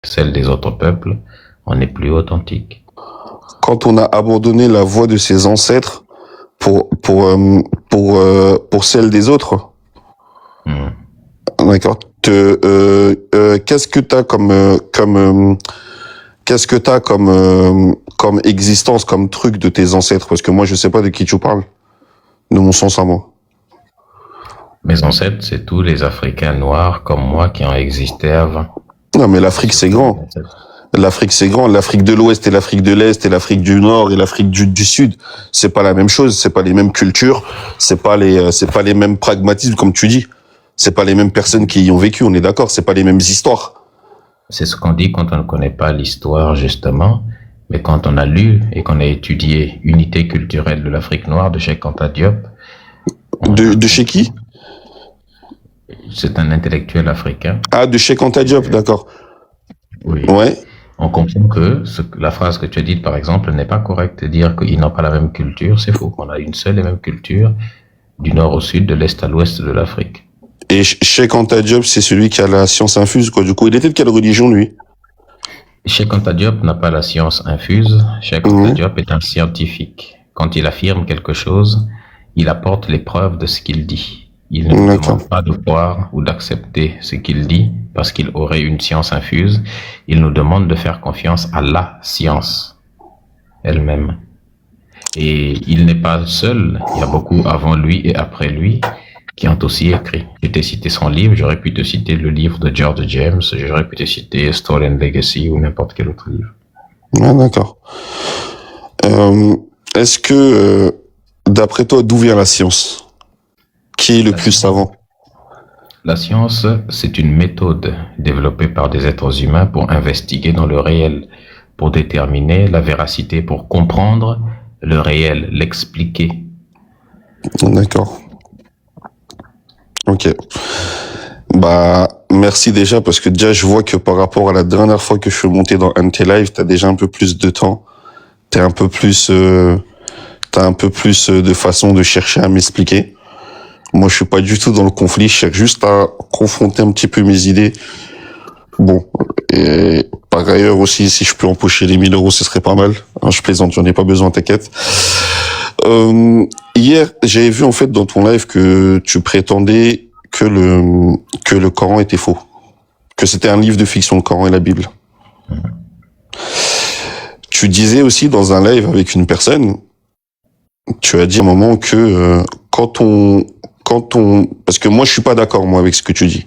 celle des autres peuples, on n'est plus authentique. Quand on a abandonné la voix de ses ancêtres pour celle des autres. Hmm. D'accord. Qu'est-ce que t'as comme existence, comme truc de tes ancêtres? Parce que moi, je sais pas de qui tu parles. De mon sens à moi. Mes ancêtres, c'est tous les Africains noirs comme moi qui ont existé avant. Non, mais l'Afrique, c'est grand. L'Afrique, c'est grand. L'Afrique de l'Ouest et l'Afrique de l'Est et l'Afrique du Nord et l'Afrique du Sud, c'est pas la même chose. C'est pas les mêmes cultures. C'est pas les mêmes pragmatismes, comme tu dis. C'est pas les mêmes personnes qui y ont vécu. On est d'accord. C'est pas les mêmes histoires. C'est ce qu'on dit quand on ne connaît pas l'histoire, justement. Mais quand on a lu et qu'on a étudié Unité culturelle de l'Afrique noire de Cheikh Anta Diop. De chez qui? C'est un intellectuel africain. Ah, de Cheikh Anta Diop, d'accord. Oui. Ouais. On comprend que la phrase que tu as dite, par exemple, n'est pas correcte. Dire qu'ils n'ont pas la même culture, c'est faux. On a une seule et même culture du nord au sud, de l'est à l'ouest de l'Afrique. Et Cheikh Anta Diop, c'est celui qui a la science infuse, quoi. Du coup, il était de quelle religion, lui? Cheikh Anta Diop n'a pas la science infuse. Cheikh Anta Diop est un scientifique. Quand il affirme quelque chose, il apporte les preuves de ce qu'il dit. Il ne nous demande pas de croire ou d'accepter ce qu'il dit parce qu'il aurait une science infuse. Il nous demande de faire confiance à la science elle-même. Et il n'est pas seul. Il y a beaucoup avant lui et après lui qui ont aussi écrit. Je t'ai cité son livre, j'aurais pu te citer le livre de George James, j'aurais pu te citer Story and Legacy ou n'importe quel autre livre. Ah, d'accord. Est-ce que, d'après toi, d'où vient la science? Qui est le plus savant? La science, c'est une méthode développée par des êtres humains pour investiguer dans le réel, pour déterminer la véracité, pour comprendre le réel, l'expliquer. D'accord. Ok. Bah, merci déjà, parce que déjà, je vois que par rapport à la dernière fois que je suis monté dans NT Live, t'as déjà un peu plus de temps. T'as un peu plus de façon de chercher à m'expliquer. Moi, je suis pas du tout dans le conflit. Je cherche juste à confronter un petit peu mes idées. Bon. Et par ailleurs aussi, si je peux empocher les 1000 euros, ce serait pas mal. Hein, je plaisante, j'en ai pas besoin, t'inquiète. Hier, j'avais vu en fait dans ton live que tu prétendais que le Coran était faux. Que c'était un livre de fiction, le Coran et la Bible. Tu disais aussi dans un live avec une personne, tu as dit à un moment que quand on parce que moi je suis pas d'accord moi avec ce que tu dis.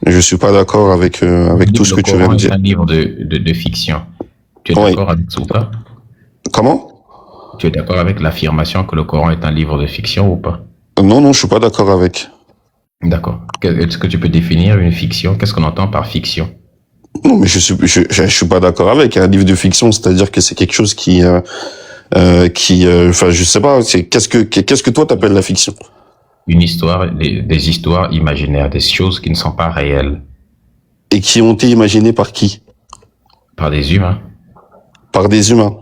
Je suis pas d'accord avec tout ce que tu viens de dire. C'est un livre de fiction. Tu es d'accord avec ça ou pas? Comment? Tu es d'accord avec l'affirmation que le Coran est un livre de fiction ou pas? Non, je suis pas d'accord avec. D'accord. Est-ce que tu peux définir une fiction? Qu'est-ce qu'on entend par fiction? Non, mais je suis pas d'accord avec. Un livre de fiction, c'est-à-dire que c'est quelque chose qui enfin, je sais pas, qu'est-ce que toi t'appelles la fiction? Une histoire, des histoires imaginaires, des choses qui ne sont pas réelles. Et qui ont été imaginées par qui? Par des humains. Par des humains.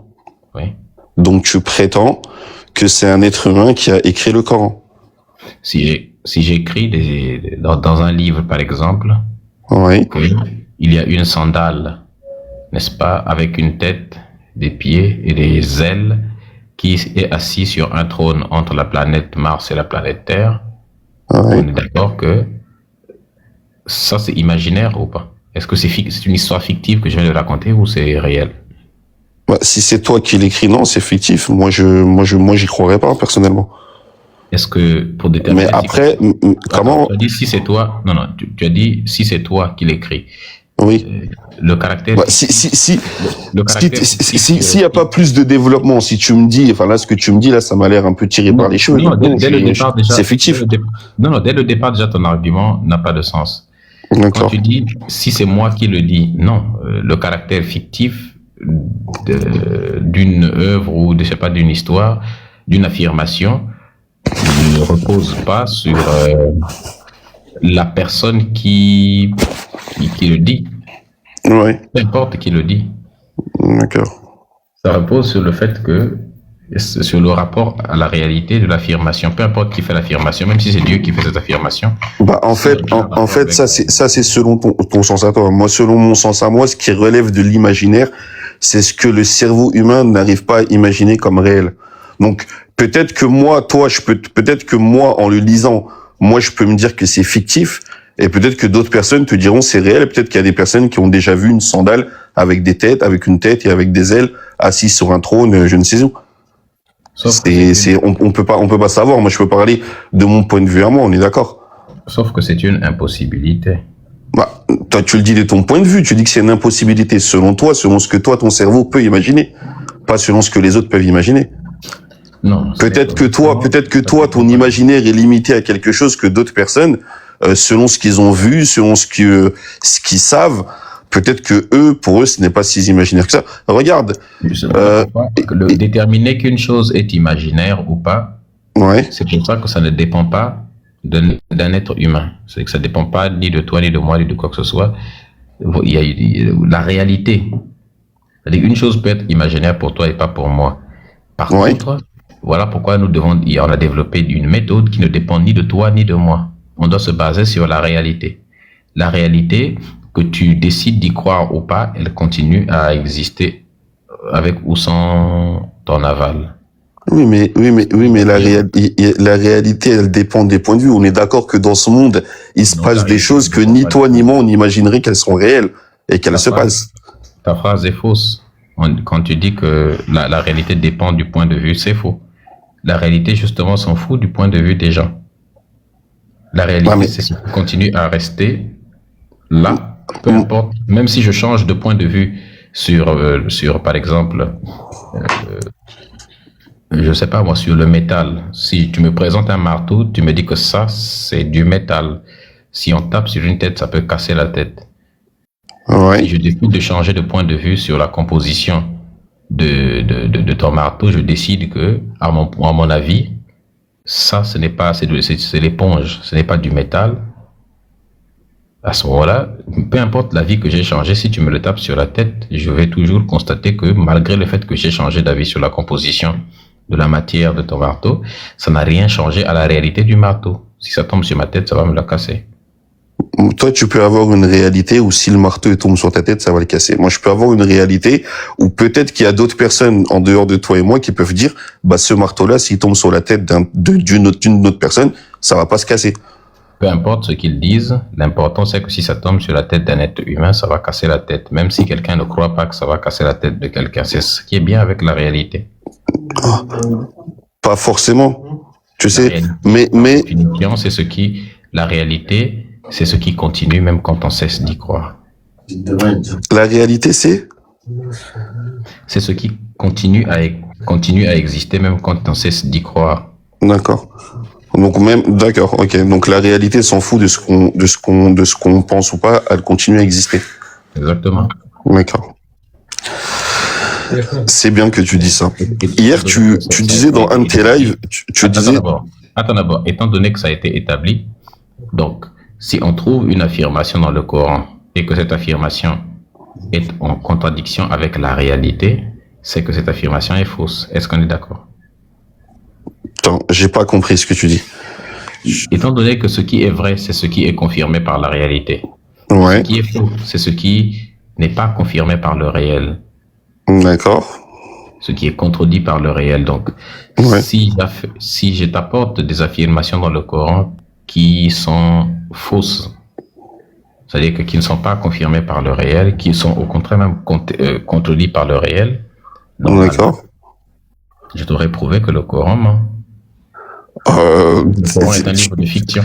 Oui. Donc tu prétends que c'est un être humain qui a écrit le Coran. Si j'écris dans un livre, par exemple, oui. Il y a une sandale, n'est-ce pas, avec une tête, des pieds et des ailes, qui est assis sur un trône entre la planète Mars et la planète Terre. On est d'accord que ça, c'est imaginaire ou pas? Est-ce que c'est une histoire fictive que je viens de raconter ou c'est réel? Bah, si c'est toi qui l'écris, non, c'est fictif. Moi, j'y croirais pas, personnellement. Est-ce que, pour déterminer... Mais après, comment... Tu as dit si c'est toi... Non, tu as dit si c'est toi qui l'écris. Oui. Le caractère... Bah, s'il y a pas plus de développement, si tu me dis, enfin là, ce que tu me dis, là, ça m'a l'air un peu tiré par les cheveux. Non, dès le départ, déjà... C'est fictif. Dès le départ, déjà, ton argument n'a pas de sens. D'accord. Quand tu dis si c'est moi qui le dis, non. Le caractère fictif d'une œuvre ou je sais pas, d'une histoire, d'une affirmation, ne repose pas sur la personne qui le dit. Oui. Peu importe qui le dit. D'accord. Ça repose sur le fait que sur le rapport à la réalité de l'affirmation. Peu importe qui fait l'affirmation, même si c'est Dieu qui fait cette affirmation. Bah, en fait, ça c'est selon ton sens à toi. Moi, selon mon sens à moi, ce qui relève de l'imaginaire, c'est ce que le cerveau humain n'arrive pas à imaginer comme réel. Donc, peut-être que moi, peut-être que moi, en le lisant, moi, je peux me dire que c'est fictif, et peut-être que d'autres personnes te diront c'est réel, et peut-être qu'il y a des personnes qui ont déjà vu une sandale avec des têtes, avec une tête et avec des ailes, assis sur un trône, je ne sais où. On peut pas savoir. Moi, je peux parler de mon point de vue à moi, on est d'accord. Sauf que c'est une impossibilité. Bah, toi, tu le dis de ton point de vue, tu dis que c'est une impossibilité selon toi, selon ce que toi, ton cerveau peut imaginer, pas selon ce que les autres peuvent imaginer. Non. Peut-être que toi, ton imaginaire est limité à quelque chose que d'autres personnes, selon ce qu'ils ont vu, selon ce qu'ils savent, peut-être que pour eux, ce n'est pas si imaginaire que ça. Regarde. Déterminer qu'une chose est imaginaire ou pas, ouais. C'est pour ça que ça ne dépend pas d'un être humain. C'est que ça ne dépend pas ni de toi, ni de moi, ni de quoi que ce soit. Il y a la réalité. C'est-à-dire une chose peut être imaginaire pour toi et pas pour moi. Par contre, voilà pourquoi on a développé une méthode qui ne dépend ni de toi, ni de moi. On doit se baser sur la réalité. La réalité, que tu décides d'y croire ou pas, elle continue à exister avec ou sans ton aval. Oui, mais la réalité, elle dépend des points de vue. On est d'accord que dans ce monde, il se passe des choses que ni toi ni moi on imaginerait qu'elles sont réelles et qu'elles se passent. Ta phrase est fausse. Quand tu dis que la réalité dépend du point de vue, c'est faux. La réalité, justement, s'en fout du point de vue des gens. La réalité, c'est ce qui continue à rester là, peu importe. Même si je change de point de vue sur par exemple, je sais pas moi, sur le métal. Si tu me présentes un marteau, tu me dis que ça, c'est du métal. Si on tape sur une tête, ça peut casser la tête. Ouais. Si je décide de changer de point de vue sur la composition de ton marteau, je décide que, à mon avis, ça, ce n'est pas, c'est l'éponge, ce n'est pas du métal. À ce moment-là, peu importe l'avis que j'ai changé, si tu me le tapes sur la tête, je vais toujours constater que malgré le fait que j'ai changé d'avis sur la composition de la matière de ton marteau, ça n'a rien changé à la réalité du marteau. Si ça tombe sur ma tête, ça va me la casser. Toi, tu peux avoir une réalité où si le marteau tombe sur ta tête, ça va le casser. Moi, je peux avoir une réalité où peut-être qu'il y a d'autres personnes en dehors de toi et moi qui peuvent dire, bah, ce marteau-là, s'il tombe sur la tête d'une autre personne, ça va pas se casser. Peu importe ce qu'ils disent, l'important c'est que si ça tombe sur la tête d'un être humain, ça va casser la tête. Même si quelqu'un ne croit pas que ça va casser la tête de quelqu'un. C'est ce qui est bien avec la réalité. Pas forcément. Tu sais, mais la réalité, c'est ce qui continue même quand on cesse d'y croire. La réalité, c'est ce qui continue à exister même quand on cesse d'y croire. D'accord. Donc d'accord, ok. Donc la réalité s'en fout de ce qu'on pense ou pas, elle continue à exister. Exactement. D'accord. C'est bien que tu dis ça. Hier, tu disais dans un de tes lives, tu disais... Attends d'abord, étant donné que ça a été établi, donc, si on trouve une affirmation dans le Coran et que cette affirmation est en contradiction avec la réalité, c'est que cette affirmation est fausse. Est-ce qu'on est d'accord? Attends, j'ai pas compris ce que tu dis. Étant donné que ce qui est vrai, c'est ce qui est confirmé par la réalité. Ouais. Ce qui est faux, c'est ce qui n'est pas confirmé par le réel. D'accord. Ce qui est contredit par le réel. Donc, ouais. si je t'apporte des affirmations dans le Coran qui sont fausses, c'est-à-dire qui ne sont pas confirmées par le réel, qui sont au contraire même contredites par le réel, d'accord. Je t'aurais prouvé que le Coran ment. Le Coran est un livre de fiction.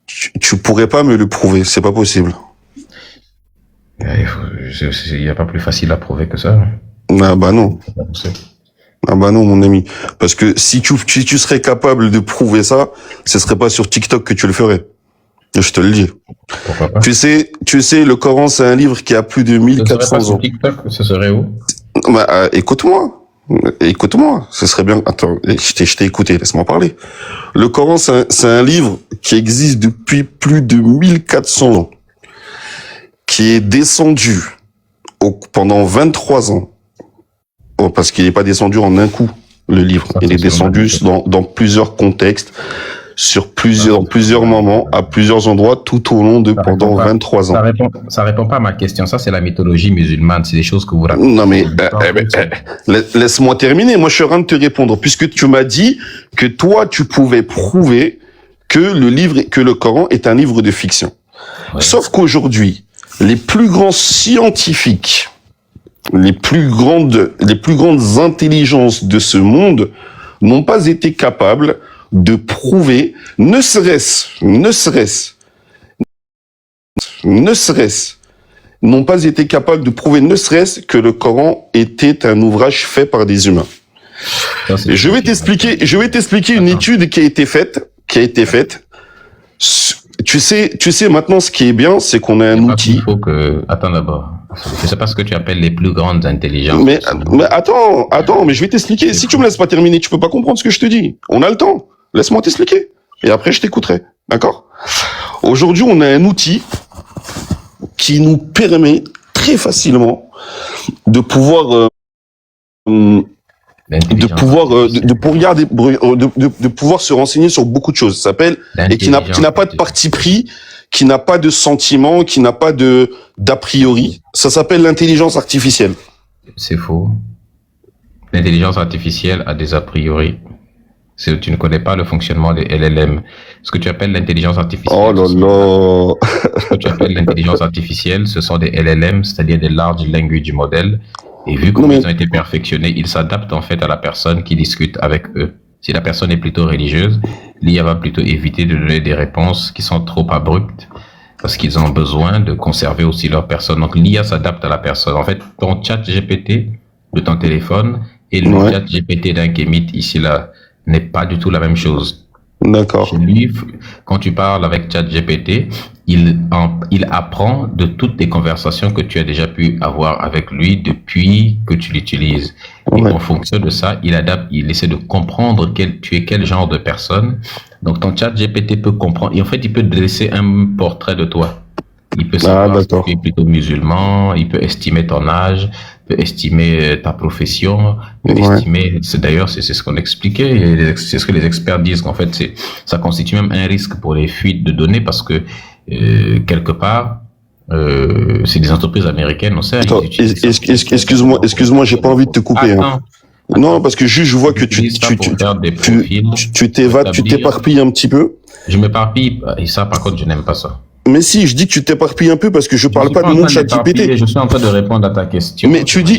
Tu pourrais pas me le prouver, c'est pas possible. Il n'y a pas plus facile à prouver que ça. Ah bah non. Ah bah non, mon ami. Parce que si tu serais capable de prouver ça, ce serait pas sur TikTok que tu le ferais. Je te le dis. Pourquoi pas? Tu sais, le Coran, c'est un livre qui a plus de 1400 ans. Sur TikTok, ce serait où? Bah, écoute-moi, ce serait bien. Attends, je t'ai écouté, laisse-moi parler. Le Coran, c'est un livre qui existe depuis plus de 1400 ans, qui est descendu pendant 23 ans. Oh, parce qu'il n'est pas descendu en un coup. le livre. Ça, Il c'est est descendu dans plusieurs contextes, dans plusieurs moments, à plusieurs endroits, tout au long de pendant 23 ans. Ça répond pas à ma question. Ça, c'est la mythologie musulmane. C'est des choses que vous racontez. Non, mais laisse-moi terminer. Moi, je suis en train de te répondre, puisque tu m'as dit que toi, tu pouvais prouver que le Coran est un livre de fiction. Ouais. Sauf qu'aujourd'hui, les plus grands scientifiques, les plus grandes intelligences de ce monde n'ont pas été capables de prouver, ne serait-ce, n'ont pas été capables de prouver, ne serait-ce que le Coran était un ouvrage fait par des humains. Je vais t'expliquer une étude qui a été faite. Tu sais maintenant, ce qui est bien, c'est qu'on a un outil. Attends d'abord. Je sais pas ce que tu appelles les plus grandes intelligences. Mais attends, mais je vais t'expliquer. Si tu me laisses pas terminer, tu peux pas comprendre ce que je te dis. On a le temps. Laisse-moi t'expliquer. Et après, je t'écouterai. D'accord? Aujourd'hui, on a un outil qui nous permet très facilement de pouvoir de pouvoir se renseigner sur beaucoup de choses. Ça s'appelle, et qui n'a pas de parti pris, qui n'a pas de sentiment, qui n'a pas d'a priori. Ça s'appelle l'intelligence artificielle. C'est faux. L'intelligence artificielle a des a priori. Tu ne connais pas le fonctionnement des LLM. Ce que tu appelles l'intelligence artificielle. Oh là là. Ce que tu appelles l'intelligence artificielle, ce sont des LLM, c'est-à-dire des large language models. Et vu qu'ils ont été perfectionnés, ils s'adaptent en fait à la personne qui discute avec eux. Si la personne est plutôt religieuse, l'IA va plutôt éviter de donner des réponses qui sont trop abruptes parce qu'ils ont besoin de conserver aussi leur personne. Donc l'IA s'adapte à la personne. En fait, ton chat GPT de ton téléphone et le chat GPT d'un Kémit ici là n'est pas du tout la même chose. D'accord. Chez lui, quand tu parles avec ChatGPT, il apprend de toutes les conversations que tu as déjà pu avoir avec lui depuis que tu l'utilises. Et en fonction de ça, il adapte, il essaie de comprendre tu es quel genre de personne. Donc ton ChatGPT peut comprendre, et en fait, il peut dresser un portrait de toi. Il peut savoir si tu es plutôt musulman, il peut estimer ton âge, peut estimer ta profession, peut estimer, d'ailleurs c'est ce qu'on expliquait, c'est ce que les experts disent, qu'en fait ça constitue même un risque pour les fuites de données parce que quelque part c'est des entreprises américaines, on sait. Attends, excuse-moi, j'ai pas envie de te couper. Hein. Non, parce que juste je vois que tu t'évades, tu t'éparpilles un petit peu. Je m'éparpille, et ça par contre je n'aime pas ça. Mais si, je dis que tu t'éparpilles un peu parce que je parle pas de mon chat GPT. Je suis en train de répondre à ta question. Mais tu dis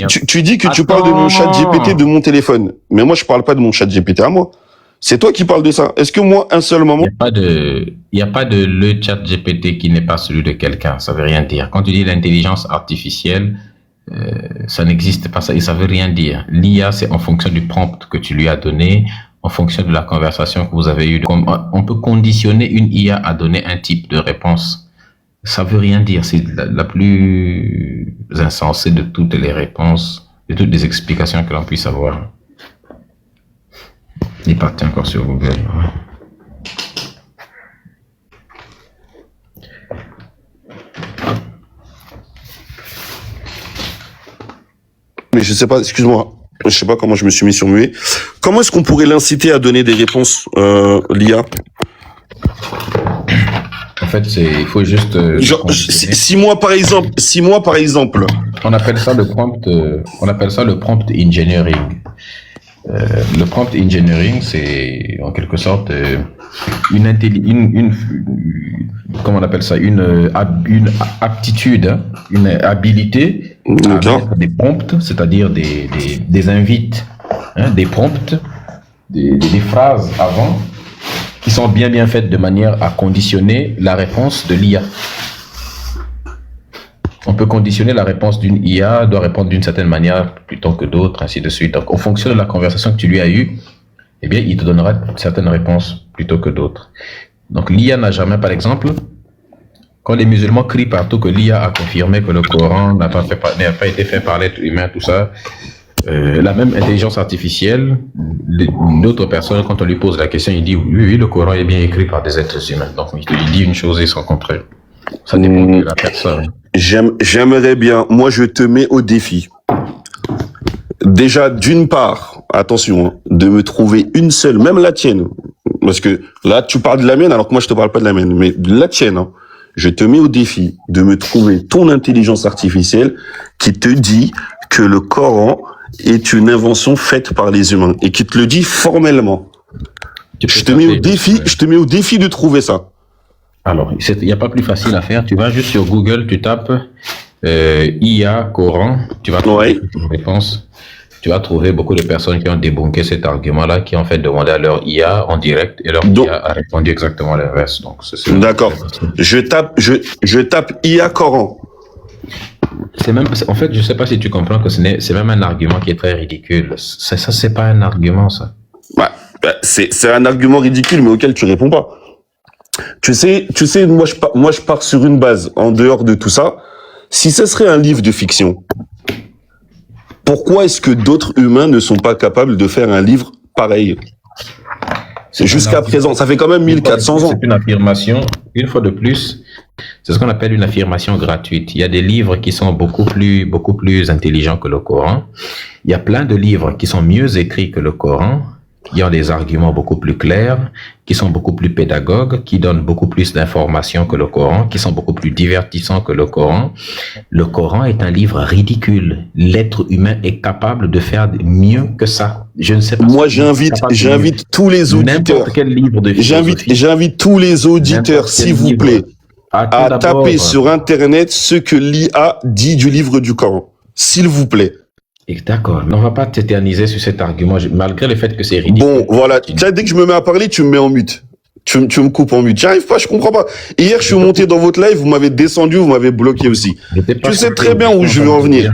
que tu parles de mon chat GPT de mon téléphone. Mais moi, je parle pas de mon chat GPT à moi. C'est toi qui parles de ça. Est-ce que moi, un seul moment... Il y a pas de le chat GPT qui n'est pas celui de quelqu'un. Ça veut rien dire. Quand tu dis l'intelligence artificielle, ça n'existe pas ça et ça veut rien dire. L'IA, c'est en fonction du prompt que tu lui as donné, en fonction de la conversation que vous avez eue. On peut conditionner une IA à donner un type de réponse. Ça veut rien dire. C'est la plus insensée de toutes les réponses, de toutes les explications que l'on puisse avoir. Il est parti encore sur Google. Mais je sais pas, excuse-moi. Je sais pas comment je me suis mis sur muet. Comment est-ce qu'on pourrait l'inciter à donner des réponses, l'IA? En fait, il faut juste... si moi, par exemple... On appelle ça le prompt engineering. Le prompt engineering, c'est en quelque sorte comment on appelle ça, une aptitude, hein, une habilité à mettre des prompts, c'est-à-dire des invites, hein, des prompts, des phrases avant qui sont bien faites de manière à conditionner la réponse de l'IA. On peut conditionner la réponse d'une IA, doit répondre d'une certaine manière plutôt que d'autres, ainsi de suite. Donc, en fonction de la conversation que tu lui as eue, eh bien, il te donnera certaines réponses plutôt que d'autres. Donc, l'IA n'a jamais, par exemple, quand les musulmans crient partout que l'IA a confirmé que le Coran n'a pas été fait par l'être humain, tout ça, la même intelligence artificielle, d'autres personnes, quand on lui pose la question, il dit oui, le Coran est bien écrit par des êtres humains. Donc, il te dit une chose et son contraire. Ça dépend de la personne. J'aimerais bien, moi je te mets au défi déjà, d'une part, attention, hein, de me trouver une seule, même la tienne, parce que là, tu parles de la mienne, alors que moi, je te parle pas de la mienne, mais de la tienne, hein, je te mets au défi de me trouver ton intelligence artificielle qui te dit que le Coran est une invention faite par les humains et qui te le dit formellement. Je te mets au défi de trouver ça. Alors, il n'y a pas plus facile à faire. Tu vas juste sur Google, tu tapes IA Coran, tu vas trouver une réponse. Tu vas trouver beaucoup de personnes qui ont débunké cet argument-là, qui ont fait demander à leur IA en direct, et leur IA a répondu exactement l'inverse. Donc, d'accord. Je tape IA Coran. En fait, je sais pas si tu comprends que c'est même un argument qui est très ridicule. Ça, c'est pas un argument, ça. C'est un argument ridicule, mais auquel tu réponds pas. Tu sais, moi je pars sur une base, en dehors de tout ça. Si ce serait un livre de fiction, pourquoi est-ce que d'autres humains ne sont pas capables de faire un livre pareil? Jusqu'à présent, ça fait quand même 1400 ans. C'est une affirmation, une fois de plus, c'est ce qu'on appelle une affirmation gratuite. Il y a des livres qui sont beaucoup plus intelligents que le Coran. Il y a plein de livres qui sont mieux écrits que le Coran, qui ont des arguments beaucoup plus clairs, qui sont beaucoup plus pédagogues, qui donnent beaucoup plus d'informations que le Coran, qui sont beaucoup plus divertissants que le Coran. Le Coran est un livre ridicule. L'être humain est capable de faire mieux que ça. Je ne sais pas. Moi, j'invite tous les auditeurs. N'importe quel livre de philosophie. J'invite tous les auditeurs, s'il vous plaît, à taper sur Internet ce que l'IA dit du livre du Coran. S'il vous plaît. D'accord, mais on va pas t'éterniser sur cet argument, malgré le fait que c'est ridicule. Bon, voilà. Dès que je me mets à parler, tu me mets en mute. Tu me coupes en mute. J'arrive pas, je comprends pas. Hier, je suis monté dans votre live, vous m'avez descendu, vous m'avez bloqué aussi. Tu sais très bien où je veux en venir.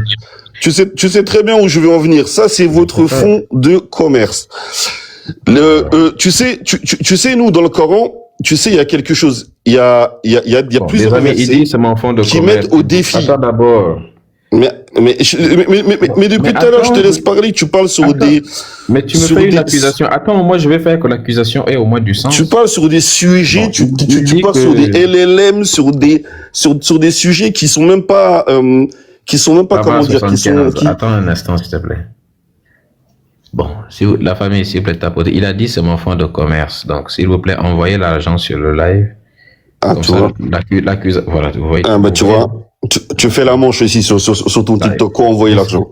Tu sais très bien où je veux en venir. Ça, c'est votre fonds de commerce. Tu sais, nous, dans le Coran, tu sais, il y a quelque chose. Il y a plusieurs versets qui mettent au défi. Attends d'abord. Mais depuis tout à l'heure, je te laisse parler, tu parles sur des... Mais tu me fais une accusation. Attends, moi, je vais faire que l'accusation ait au moins du sens. Tu parles sur des sujets, tu parles sur des LLM, sur des sujets qui sont même pas, comment dire, Attends un instant, s'il te plaît. Bon, si la famille, s'il vous plaît, tapoter. Il a dit c'est mon fonds de commerce. Donc, s'il vous plaît, envoyez l'argent sur le live. Ah, comme tu ça, vois. Voilà, vous voyez. Ah, bah, tu vois. Tu fais la manche ici sur ton TikTok, quoi, envoyer l'argent.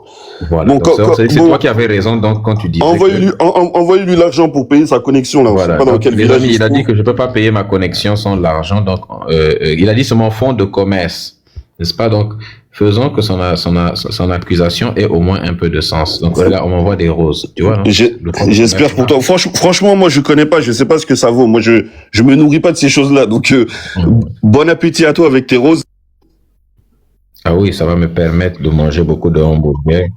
Voilà. Bon, c'est toi qui avais raison, donc, quand tu dis. Envoyez-lui l'argent pour payer sa connexion, là. Voilà. Je sais pas dans quel village il a dit que je peux pas payer ma connexion sans l'argent, donc, il a dit c'est mon fonds de commerce. N'est-ce pas? Donc, faisons que son accusation ait au moins un peu de sens. Donc, là, on m'envoie des roses. Tu vois, non? J'espère pour toi. Franchement, moi, je connais pas, je sais pas ce que ça vaut. Moi, je me nourris pas de ces choses-là. Donc, bon appétit à toi avec tes roses. Ah oui, ça va me permettre de manger beaucoup de hamburgers.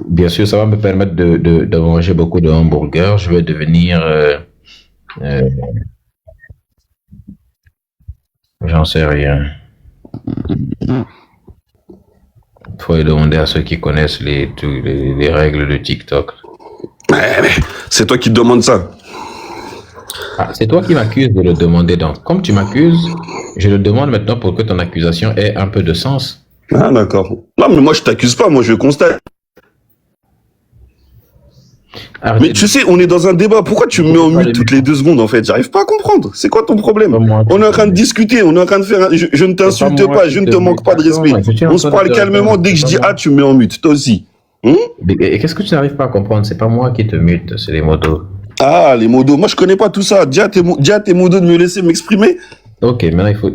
Bien sûr, ça va me permettre de manger beaucoup de hamburgers. Je vais devenir... j'en sais rien. Il faut demander à ceux qui connaissent les règles de TikTok. Mais c'est toi qui te demandes ça. Ah, c'est toi qui m'accuses de le demander. Donc, comme tu m'accuses, je le demande maintenant pour que ton accusation ait un peu de sens. Ah, d'accord. Non, mais moi, je t'accuse pas. Moi, je constate. Mais tu sais, on est dans un débat. Pourquoi tu me mets en mute toutes les 2 secondes, en fait? J'arrive pas à comprendre. C'est quoi ton problème? On est en train de discuter, on est en train de faire... Je ne t'insulte pas, je ne te manque pas de respect. On se parle calmement. Dès que je dis « Ah », tu me mets en mute. Toi aussi. Et qu'est-ce que tu n'arrives pas à comprendre? C'est pas moi qui te mute, c'est les motos. Ah, les modos. Moi, je connais pas tout ça. Dis à tes modos de me laisser m'exprimer. Ok, maintenant, il faut...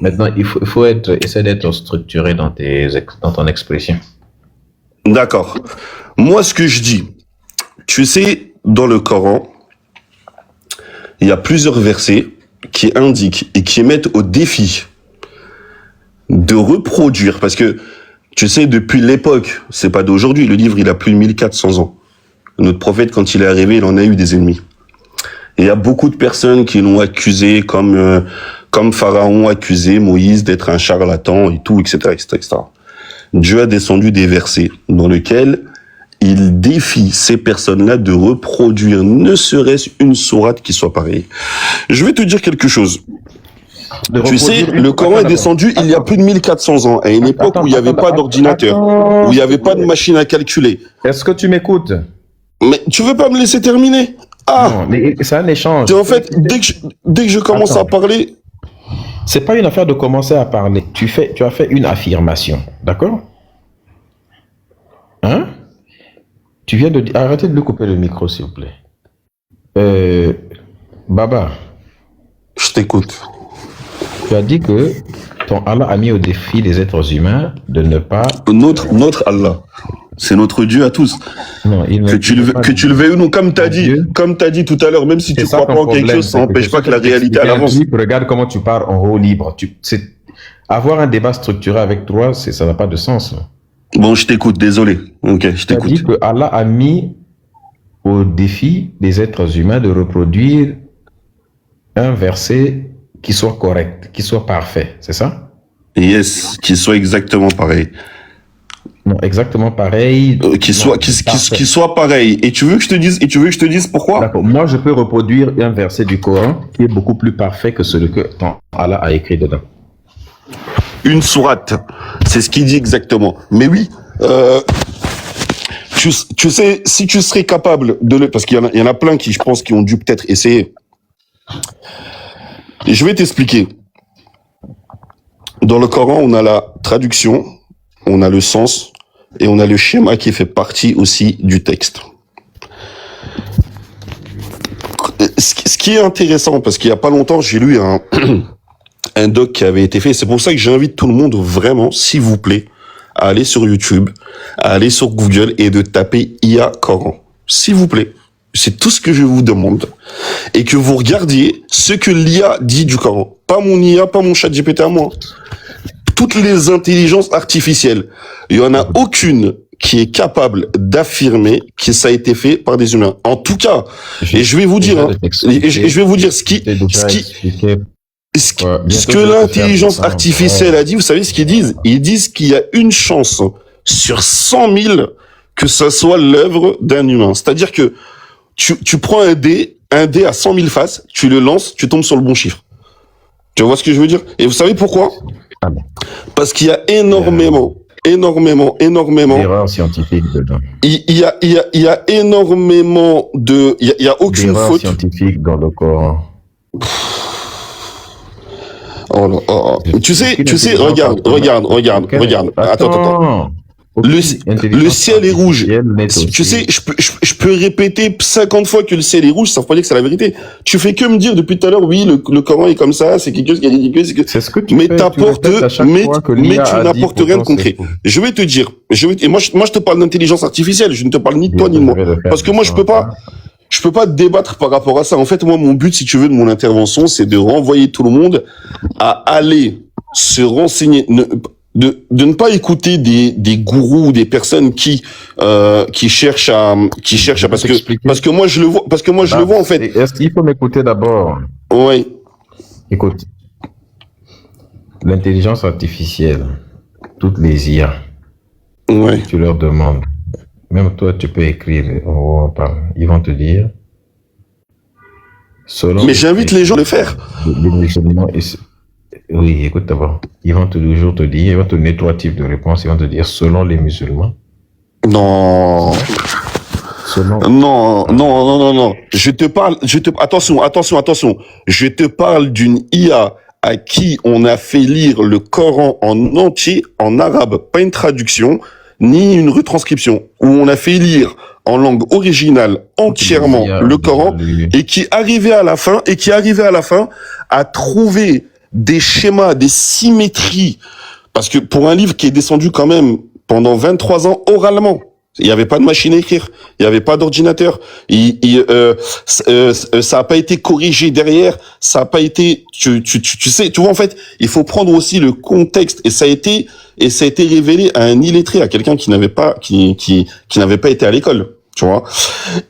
Maintenant, il faut essayer d'être structuré dans ton expression. D'accord. Moi, ce que je dis, tu sais, dans le Coran, il y a plusieurs versets qui indiquent et qui mettent au défi de reproduire, parce que, tu sais, depuis l'époque, c'est pas d'aujourd'hui, le livre, il a plus de 1400 ans. Notre prophète, quand il est arrivé, il en a eu des ennemis. Et il y a beaucoup de personnes qui l'ont accusé, comme Pharaon accusé Moïse d'être un charlatan et tout, etc., etc., etc. Dieu a descendu des versets dans lesquels il défie ces personnes-là de reproduire ne serait-ce une sourate qui soit pareille. Je vais te dire quelque chose. de Tu sais, reproduire le Coran est descendu il y a plus de 1400 ans, à une époque où il n'y avait pas d'ordinateur, où il n'y avait pas de machine à calculer. Est-ce que tu m'écoutes? Mais tu veux pas me laisser terminer? Ah! Non, mais c'est un échange. En fait, dès que je commence à parler... C'est pas une affaire de commencer à parler. Tu as fait une affirmation, d'accord? Hein? Tu viens de dire... Arrêtez de lui couper le micro, s'il vous plaît. Baba, Je t'écoute. tu as dit que ton Allah a mis au défi les êtres humains de ne pas... Notre Allah. C'est notre Dieu à tous. Non, Que tu le veuilles ou non, comme t'as dit tout à l'heure, même si tu crois pas en quelque chose, ça n'empêche pas que la réalité elle avance. Regarde comment tu parles en haut libre. Avoir un débat structuré avec toi, ça n'a pas de sens. Bon, je t'écoute, désolé. Ok, je Tu as dit t'écoute. que Allah a mis au défi des êtres humains de reproduire un verset qui soit correct, qui soit parfait, c'est ça? Yes, qu'il soit exactement pareil. Non, exactement pareil. Qu'il soit pareil. Et tu veux que je te dise pourquoi? D'accord. Moi, je peux reproduire un verset du Coran qui est beaucoup plus parfait que celui que ton Allah a écrit dedans. Une sourate, c'est ce qu'il dit exactement. Mais oui, tu sais, si tu serais capable de le... Parce qu'il y en a plein qui, je pense, qui ont dû peut-être essayer. Et je vais t'expliquer. Dans le Coran, on a la traduction, on a le sens, et on a le schéma qui fait partie aussi du texte. Ce qui est intéressant, parce qu'il y a pas longtemps, j'ai lu un doc qui avait été fait. C'est pour ça que j'invite tout le monde vraiment, s'il vous plaît, à aller sur YouTube, à aller sur Google et de taper IA Coran. S'il vous plaît. C'est tout ce que je vous demande. Et que vous regardiez ce que l'IA dit du Coran. Pas mon IA, pas mon chat GPT à moi. Toutes les intelligences artificielles. Il y en a aucune qui est capable d'affirmer que ça a été fait par des humains. En tout cas, et je vais vous dire, je vais vous dire ce que l'intelligence artificielle a dit. Vous savez ce qu'ils disent? Ils disent qu'il y a une chance sur 100 000 que ça soit l'œuvre d'un humain. C'est-à-dire que tu prends un dé à 100 000 faces, tu le lances, tu tombes sur le bon chiffre. Tu vois ce que je veux dire? Et vous savez pourquoi? Parce qu'il y a énormément Erreur scientifique dedans. Il y a énormément de... Il y a aucune erreur faute. Scientifique dans le Coran. Oh là, oh. Tu sais, regarde. Attends. Le ciel est rouge. Tu sais, je peux répéter 50 fois que le ciel est rouge, ça veut pas dire que c'est la vérité. Tu fais que me dire depuis tout à l'heure, oui, le Coran est comme ça, c'est quelque chose qui est ridicule, c'est ce que tu mais fais, mais tu n'apportes rien de concret. Je vais te dire, et moi, je te parle d'intelligence artificielle, je ne te parle ni de toi ni de moi. Parce que moi, je peux pas débattre par rapport à ça. En fait, moi, mon but, si tu veux, de mon intervention, c'est de renvoyer tout le monde à aller se renseigner, de ne pas écouter des gourous, des personnes qui cherchent à parce que moi je le vois en fait. Est-ce qu'il faut m'écouter d'abord? Oui. Écoute, l'intelligence artificielle, toutes les IA, ouais. Tu leur demandes, même toi tu peux écrire, ils vont te dire. Mais j'invite les gens à le faire. Les musulmans, oui, écoute d'abord. Ils vont toujours te dire, ils vont te donner trois types de réponses. Ils vont te dire selon les musulmans. Non. Non. Attention. Je te parle d'une IA à qui on a fait lire le Coran en entier en arabe, pas une traduction, ni une retranscription, où on a fait lire en langue originale entièrement le Coran et qui arrivait à la fin à trouver des schémas, des symétries, parce que pour un livre qui est descendu quand même pendant 23 ans oralement, il n'y avait pas de machine à écrire, il n'y avait pas d'ordinateur, ça n'a pas été corrigé derrière, ça n'a pas été, tu sais, tu vois, en fait, il faut prendre aussi le contexte, et ça a été révélé à un illettré, à quelqu'un qui n'avait pas été à l'école, tu vois,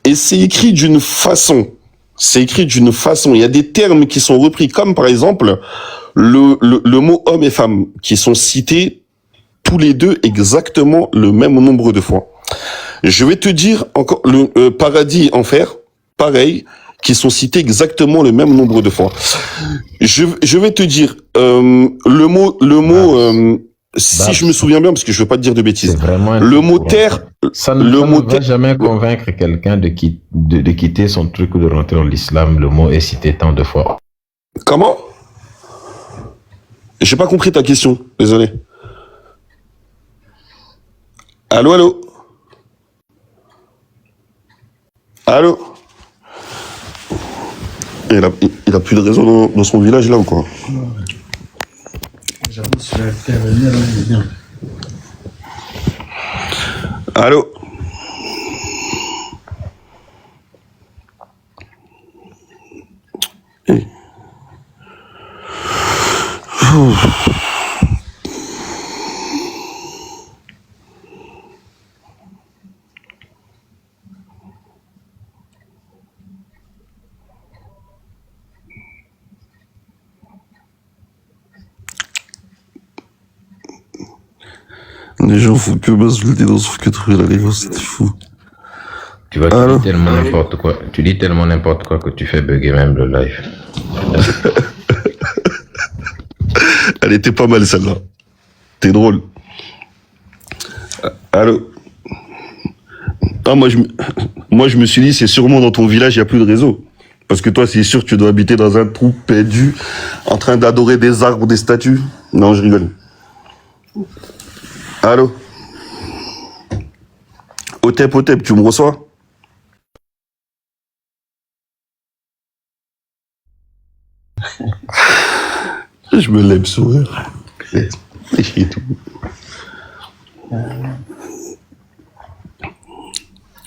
et c'est écrit d'une façon. Il y a des termes qui sont repris, comme par exemple le mot homme et femme, qui sont cités tous les deux exactement le même nombre de fois. Je vais te dire encore le paradis et enfer, pareil, qui sont cités exactement le même nombre de fois. Je vais te dire le mot si je me souviens bien, parce que je veux pas te dire de bêtises. Le mot terre, ça ne va jamais convaincre quelqu'un de quitter son truc ou de rentrer dans l'islam. Le mot est cité tant de fois. Comment? J'ai pas compris ta question. Désolé. Allô, allô? Allô? Il a plus de réseau dans son village là ou quoi? J'avoue, celui-là, il est bien. Allô? Hey. Les gens font que m'insulter dans ce que trouver la Lagos, c'est fou. Tu vois, tu dis tellement n'importe quoi. Tu dis tellement n'importe quoi que tu fais bugger même le live. Elle était pas mal celle-là. T'es drôle. Allô? Ah, moi je me suis dit, c'est sûrement dans ton village, il n'y a plus de réseau. Parce que toi, c'est sûr, tu dois habiter dans un trou perdu, en train d'adorer des arbres, des statues. Non, je rigole. Allô? Otep, tu me reçois? Je me lève sourire. Et tout.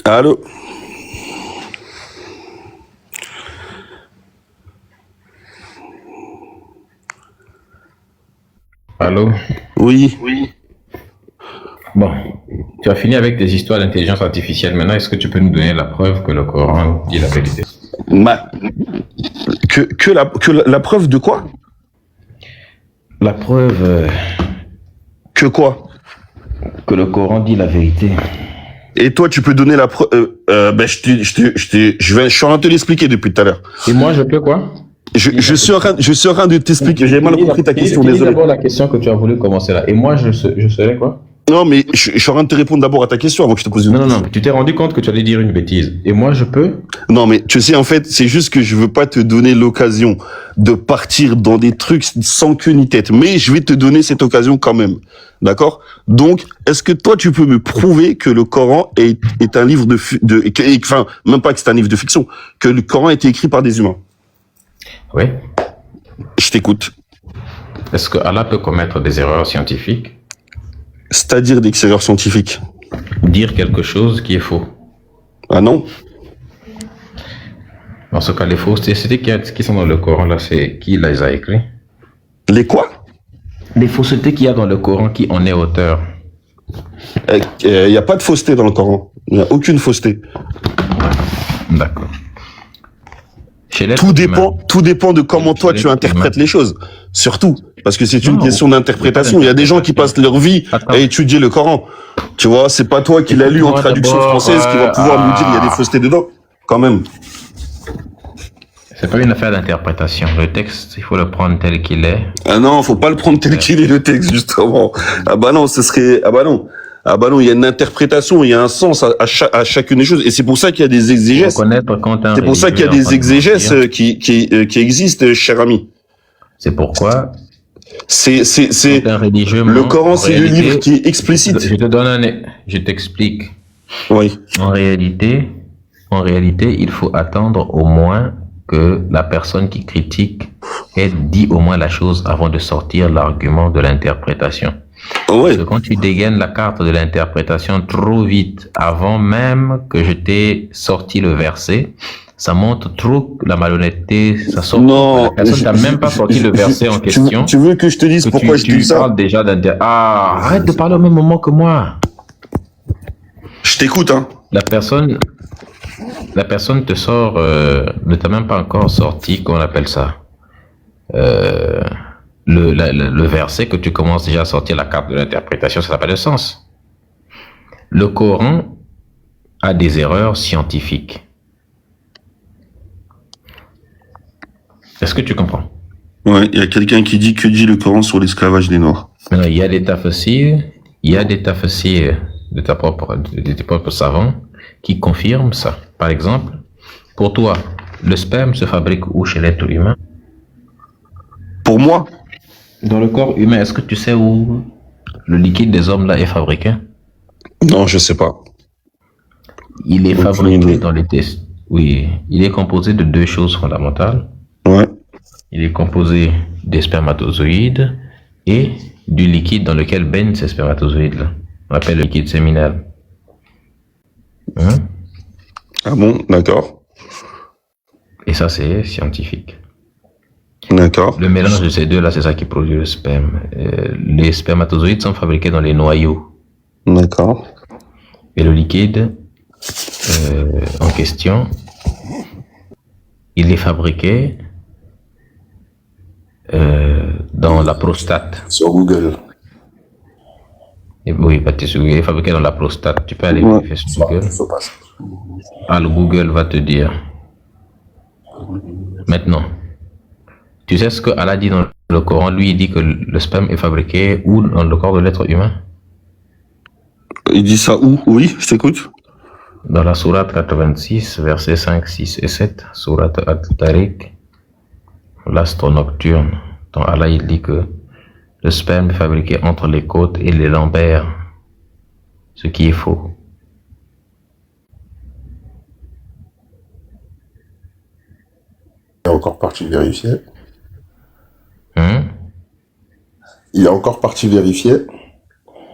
Allô? Allô? Oui. Bon, tu as fini avec tes histoires d'intelligence artificielle. Maintenant, est-ce que tu peux nous donner la preuve que le Coran dit la vérité? Que la preuve de quoi? La preuve... Que quoi? Que le Coran dit la vérité. Et toi, tu peux donner la preuve... je suis en train de te l'expliquer depuis tout à l'heure. Et moi, je peux quoi? Je suis en train de t'expliquer. J'ai mal compris ta question, désolé. D'abord la question que tu as voulu commencer là. Et moi, je serais quoi? Non, mais je suis en train de te répondre d'abord à ta question avant que je te pose une question. Non, tu t'es rendu compte que tu allais dire une bêtise. Et moi, je peux? Non, mais tu sais, en fait, c'est juste que je veux pas te donner l'occasion de partir dans des trucs sans queue ni tête. Mais je vais te donner cette occasion quand même. D'accord? Donc, est-ce que toi, tu peux me prouver que le Coran est un livre enfin, même pas que c'est un livre de fiction, que le Coran a été écrit par des humains? Oui. Je t'écoute. Est-ce que Allah peut commettre des erreurs scientifiques? C'est-à-dire des erreurs scientifiques? Dire quelque chose qui est faux. Ah non? Dans ce cas, les faussetés qui sont dans le Coran, là, c'est qui les a écrits? Les quoi? Les faussetés qu'il y a dans le Coran, qui en est auteur? Il n'y a pas de fausseté dans le Coran. Il n'y a aucune fausseté. D'accord. Tout dépend de comment toi tu interprètes les choses. Surtout. Parce que c'est une question d'interprétation. Il y a des gens qui passent leur vie à étudier le Coran. Tu vois, c'est pas toi qui l'as lu en traduction française qui va pouvoir nous dire il y a des faussetés dedans. Quand même. C'est pas une affaire d'interprétation. Le texte, il faut le prendre tel qu'il est. Ah non, faut pas le prendre tel qu'il est, le texte, justement. Ah bah non, ce serait... Ah bah non, il y a une interprétation, il y a un sens à chacune des choses. Et c'est pour ça qu'il y a des exégèses. C'est pour ça qu'il y a des exégèses qui existent, cher ami. C'est pourquoi... Le Coran, c'est le livre qui est explicite. Je t'explique. Oui. En réalité, il faut attendre au moins que la personne qui critique ait dit au moins la chose avant de sortir l'argument de l'interprétation. Ouais. Parce que quand tu dégaines la carte de l'interprétation trop vite, avant même que je t'ai sorti le verset, ça montre trop la malhonnêteté, ça sort. Non, la personne n'a même pas sorti le verset en question. Tu veux que je te dise pourquoi je dis ça? Tu parles déjà arrête de parler au même moment que moi. Je t'écoute, hein. La personne te sort, ne t'a même pas encore sorti, comment on appelle ça, le verset que tu commences déjà à sortir la carte de l'interprétation, ça n'a pas de sens. Le Coran a des erreurs scientifiques. Est-ce que tu comprends? Ouais, il y a quelqu'un qui dit que dit le Coran sur l'esclavage des Noirs. Maintenant, il y a des tafsirs, il y a des tafsirs de tes propres savants qui confirment ça. Par exemple, pour toi, le sperme se fabrique où chez l'être humain? Pour moi, Dans le corps humain, est-ce que tu sais où le liquide des hommes là est fabriqué? non, je sais pas. Il est Aucune fabriqué idée. dans les tests. Oui, il est composé de deux choses fondamentales. Ouais, Il est composé des spermatozoïdes et du liquide dans lequel baignent ces spermatozoïdes-là. On appelle le liquide séminal. Hein? ah bon, d'accord, Et ça, c'est scientifique. d'accord, Le mélange de ces deux-là, c'est ça qui produit le sperme. Les spermatozoïdes sont fabriqués dans les noyaux. d'accord. Et le liquide en question, il est fabriqué dans la prostate. Sur Google. Et oui, il est fabriqué dans la prostate. Tu peux aller Ouais. vérifier sur Google. Faut pas ça. Ah, le Google va te dire. Maintenant, tu sais ce que Allah dit dans le Coran? Lui, il dit que le sperme est fabriqué où dans le corps de l'être humain? Il dit ça où? Oui, je t'écoute. Dans la sourate 86, versets 5, 6 et 7, sourate At-Tariq, l'astre nocturne, dont Allah il dit que le sperme est fabriqué entre les côtes et les lombaires, ce qui est faux. Il est encore parti vérifier. Hein? Il est encore parti vérifier.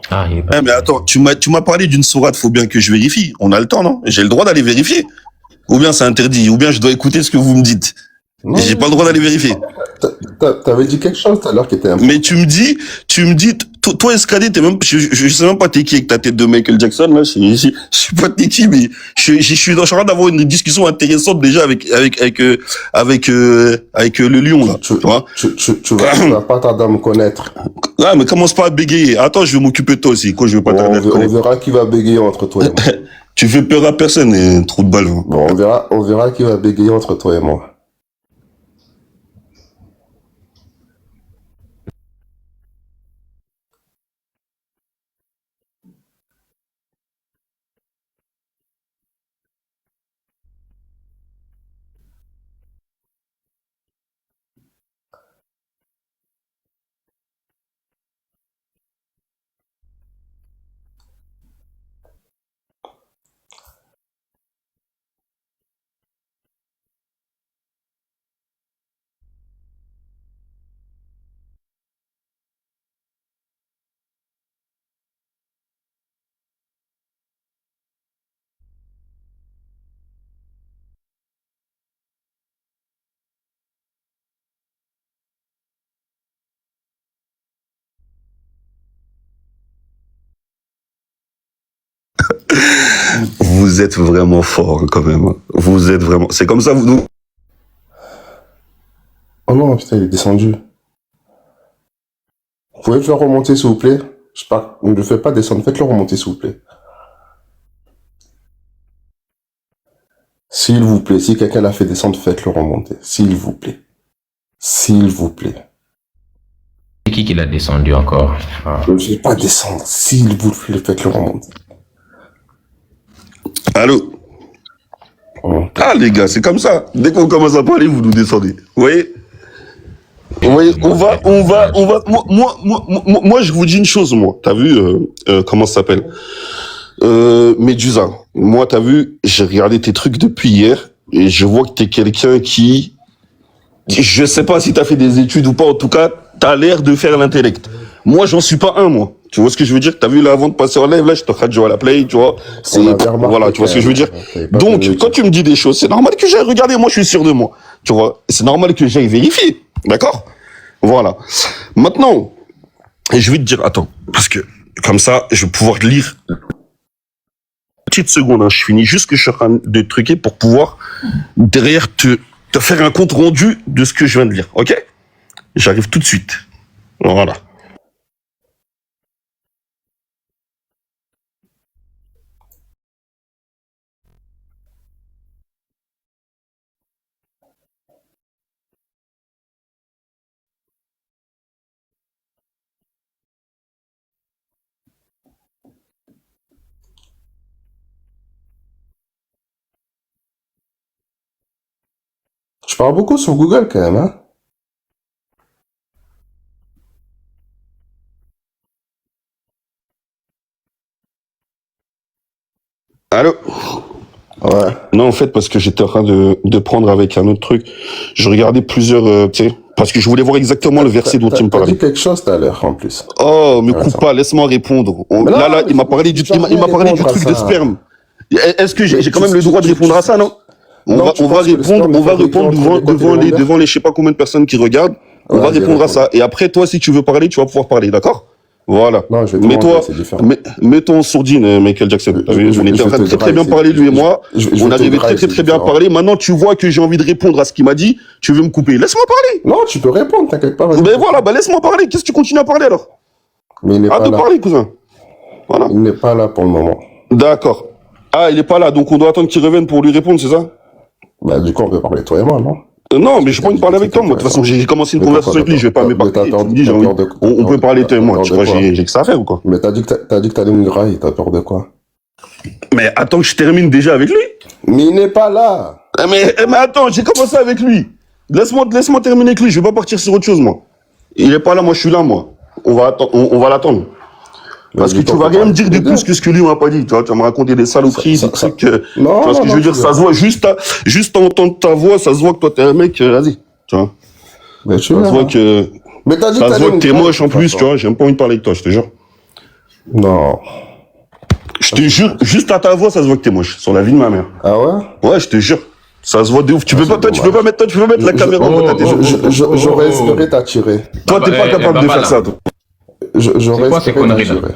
Ah, il est pas. Eh, mais attends, tu m'as parlé d'une sourate, faut bien que je vérifie. On a le temps, non? J'ai le droit d'aller vérifier. Ou bien c'est interdit, ou bien je dois écouter ce que vous me dites. Non, J'ai pas le droit d'aller vérifier. T'avais dit quelque chose tout à l'heure qui était un peu... Mais tu me dis, toi, Escadé, t'es même, je sais même pas t'es qui avec ta tête de Michael Jackson, là. Je sais pas t'es qui, mais je suis en train d'avoir une discussion intéressante déjà avec le lion, là. Tu vois? Tu vas pas tarder à me connaître. Ah, mais commence pas à bégayer. Attends, je vais m'occuper de toi aussi. Quoi, je vais pas tarder à te On connaître. verra qui va bégayer entre toi et moi. Tu fais peur à personne, trou de balle. Hein. Bon, on verra qui va bégayer entre toi et moi. Vous êtes vraiment fort, quand même. Vous êtes vraiment... C'est comme ça, vous... Oh non, putain, il est descendu. Vous pouvez le faire remonter, s'il vous plaît? Ne le faites pas descendre, faites-le remonter, s'il vous plaît. S'il vous plaît, si quelqu'un l'a fait descendre, faites-le remonter. S'il vous plaît. S'il vous plaît. C'est qui l'a descendu encore? Ah. Ne le faites pas descendre. S'il vous plaît, faites-le remonter. Allô? Oh. Ah, les gars, c'est comme ça. Dès qu'on commence à parler, vous nous descendez. Vous voyez? Vous voyez, moi, je vous dis une chose, moi. T'as vu, comment ça s'appelle? Médusa. Moi, t'as vu, j'ai regardé tes trucs depuis hier, et je vois que t'es quelqu'un qui, je sais pas si t'as fait des études ou pas, en tout cas, t'as l'air de faire l'intellect. Moi, j'en suis pas un, moi. Tu vois ce que je veux dire? T'as vu, là, avant de passer en live, là, je te de jouer à la play, tu vois? Voilà, tu vois ce que je veux dire? Donc, quand tu me dis des choses, c'est normal que j'aille regarder, moi, je suis sûr de moi. Tu vois? C'est normal que j'aille vérifier. D'accord? Voilà. Maintenant, je vais te dire, attends, parce que, comme ça, je vais pouvoir lire. Petite seconde, hein, je finis juste ce que je suis en train de truquer pour pouvoir, derrière, te faire un compte rendu de ce que je viens de lire. Ok? J'arrive tout de suite. Voilà. Tu parles beaucoup sur Google quand même, hein? Allô? Ouais. Non, en fait, parce que j'étais en train de prendre avec un autre truc. Je regardais plusieurs, tu sais, parce que je voulais voir exactement le verset dont il me T'as parlait. dit quelque chose tout à l'heure, en plus. Oh, me coupe Intéressant. pas, laisse-moi répondre. Mais non, Là, mais il m'a faut parlé du, jamais il m'a parlé du répondre à truc de ça. sperme. Est-ce que j'ai Mais quand même le droit de répondre à ça, non? Non, tu On va penses que le répondre, sperme on va est fabriqué répondre entre les côtes et les devant les je sais pas combien de personnes qui regardent. On va Vas-y, répondre à réponds. ça. Et après, toi, si tu veux parler, tu vas pouvoir parler, d'accord? Voilà. Non, je vais te Mets-toi, manger, c'est différent. mets-toi en sourdine, Michael Jackson. T'as vu, Je- on était je en train de te très bien drive, parler, lui et moi. je On te arrivait drive, très c'est bien différent. parler. Maintenant, tu vois que j'ai envie de répondre à ce qu'il m'a dit. Tu veux me couper. Laisse-moi parler. Non, tu peux répondre, t'inquiète pas. vas-y. Ben voilà, bah laisse-moi parler. Qu'est-ce que tu continues à parler alors? Mais il n'est Arrête pas de là. parler, cousin. Voilà. Il n'est pas là pour le moment. D'accord. Ah, il est pas là, donc on doit attendre qu'il revienne pour lui répondre, c'est ça? Bah, du coup, on peut parler toi et moi, non? Non, mais je pas envie de parler avec toi, moi. De toute façon, j'ai commencé une Mais conversation pourquoi avec lui, je vais pas t'as m'éparpiller. peur Tu me dis, j'ai t'as envie- peur de- on peut parler toi et moi. t'as Tu peur crois de que quoi j'ai que ça à faire ou quoi? Mais t'as dit que t'allais me grailler, t'as peur de quoi? Mais attends que je termine déjà avec lui. Mais il n'est pas là! Mais attends, j'ai commencé avec lui. Laisse-moi terminer avec lui, je vais pas partir sur autre chose, moi. Il est pas là, moi je suis là, moi. On va l'attendre. Parce que Mais tu vas rien me dire de mais plus que ce que lui m'a pas dit. Tu vas me raconter des saloperies, Ça- des ça- trucs. Non, tu vois ce que non, je veux non, dire? tu Ça veux. se voit juste en entendant ta voix, ça se voit que toi t'es un mec, vas-y. Tu vois? Mais tu Ça se verras. voit que, Mais t'as dit ça se t'allais voit que me t'es grailler, moche en de toute plus, façon. tu vois. J'ai même pas envie de parler avec toi, je te jure. Non. Je te jure, juste à ta voix, ça se voit que t'es moche. Sur la vie de ma mère. Ah ouais? Ouais, je te jure. Ça se voit de ouf. Tu peux pas, toi, tu peux pas mettre la caméra en ta tête. J'aurais espéré t'attirer. Toi, t'es pas capable de Baba, faire là. ça, toi. J'aurais C'est quoi ces espéré conneries, là? t'attirer.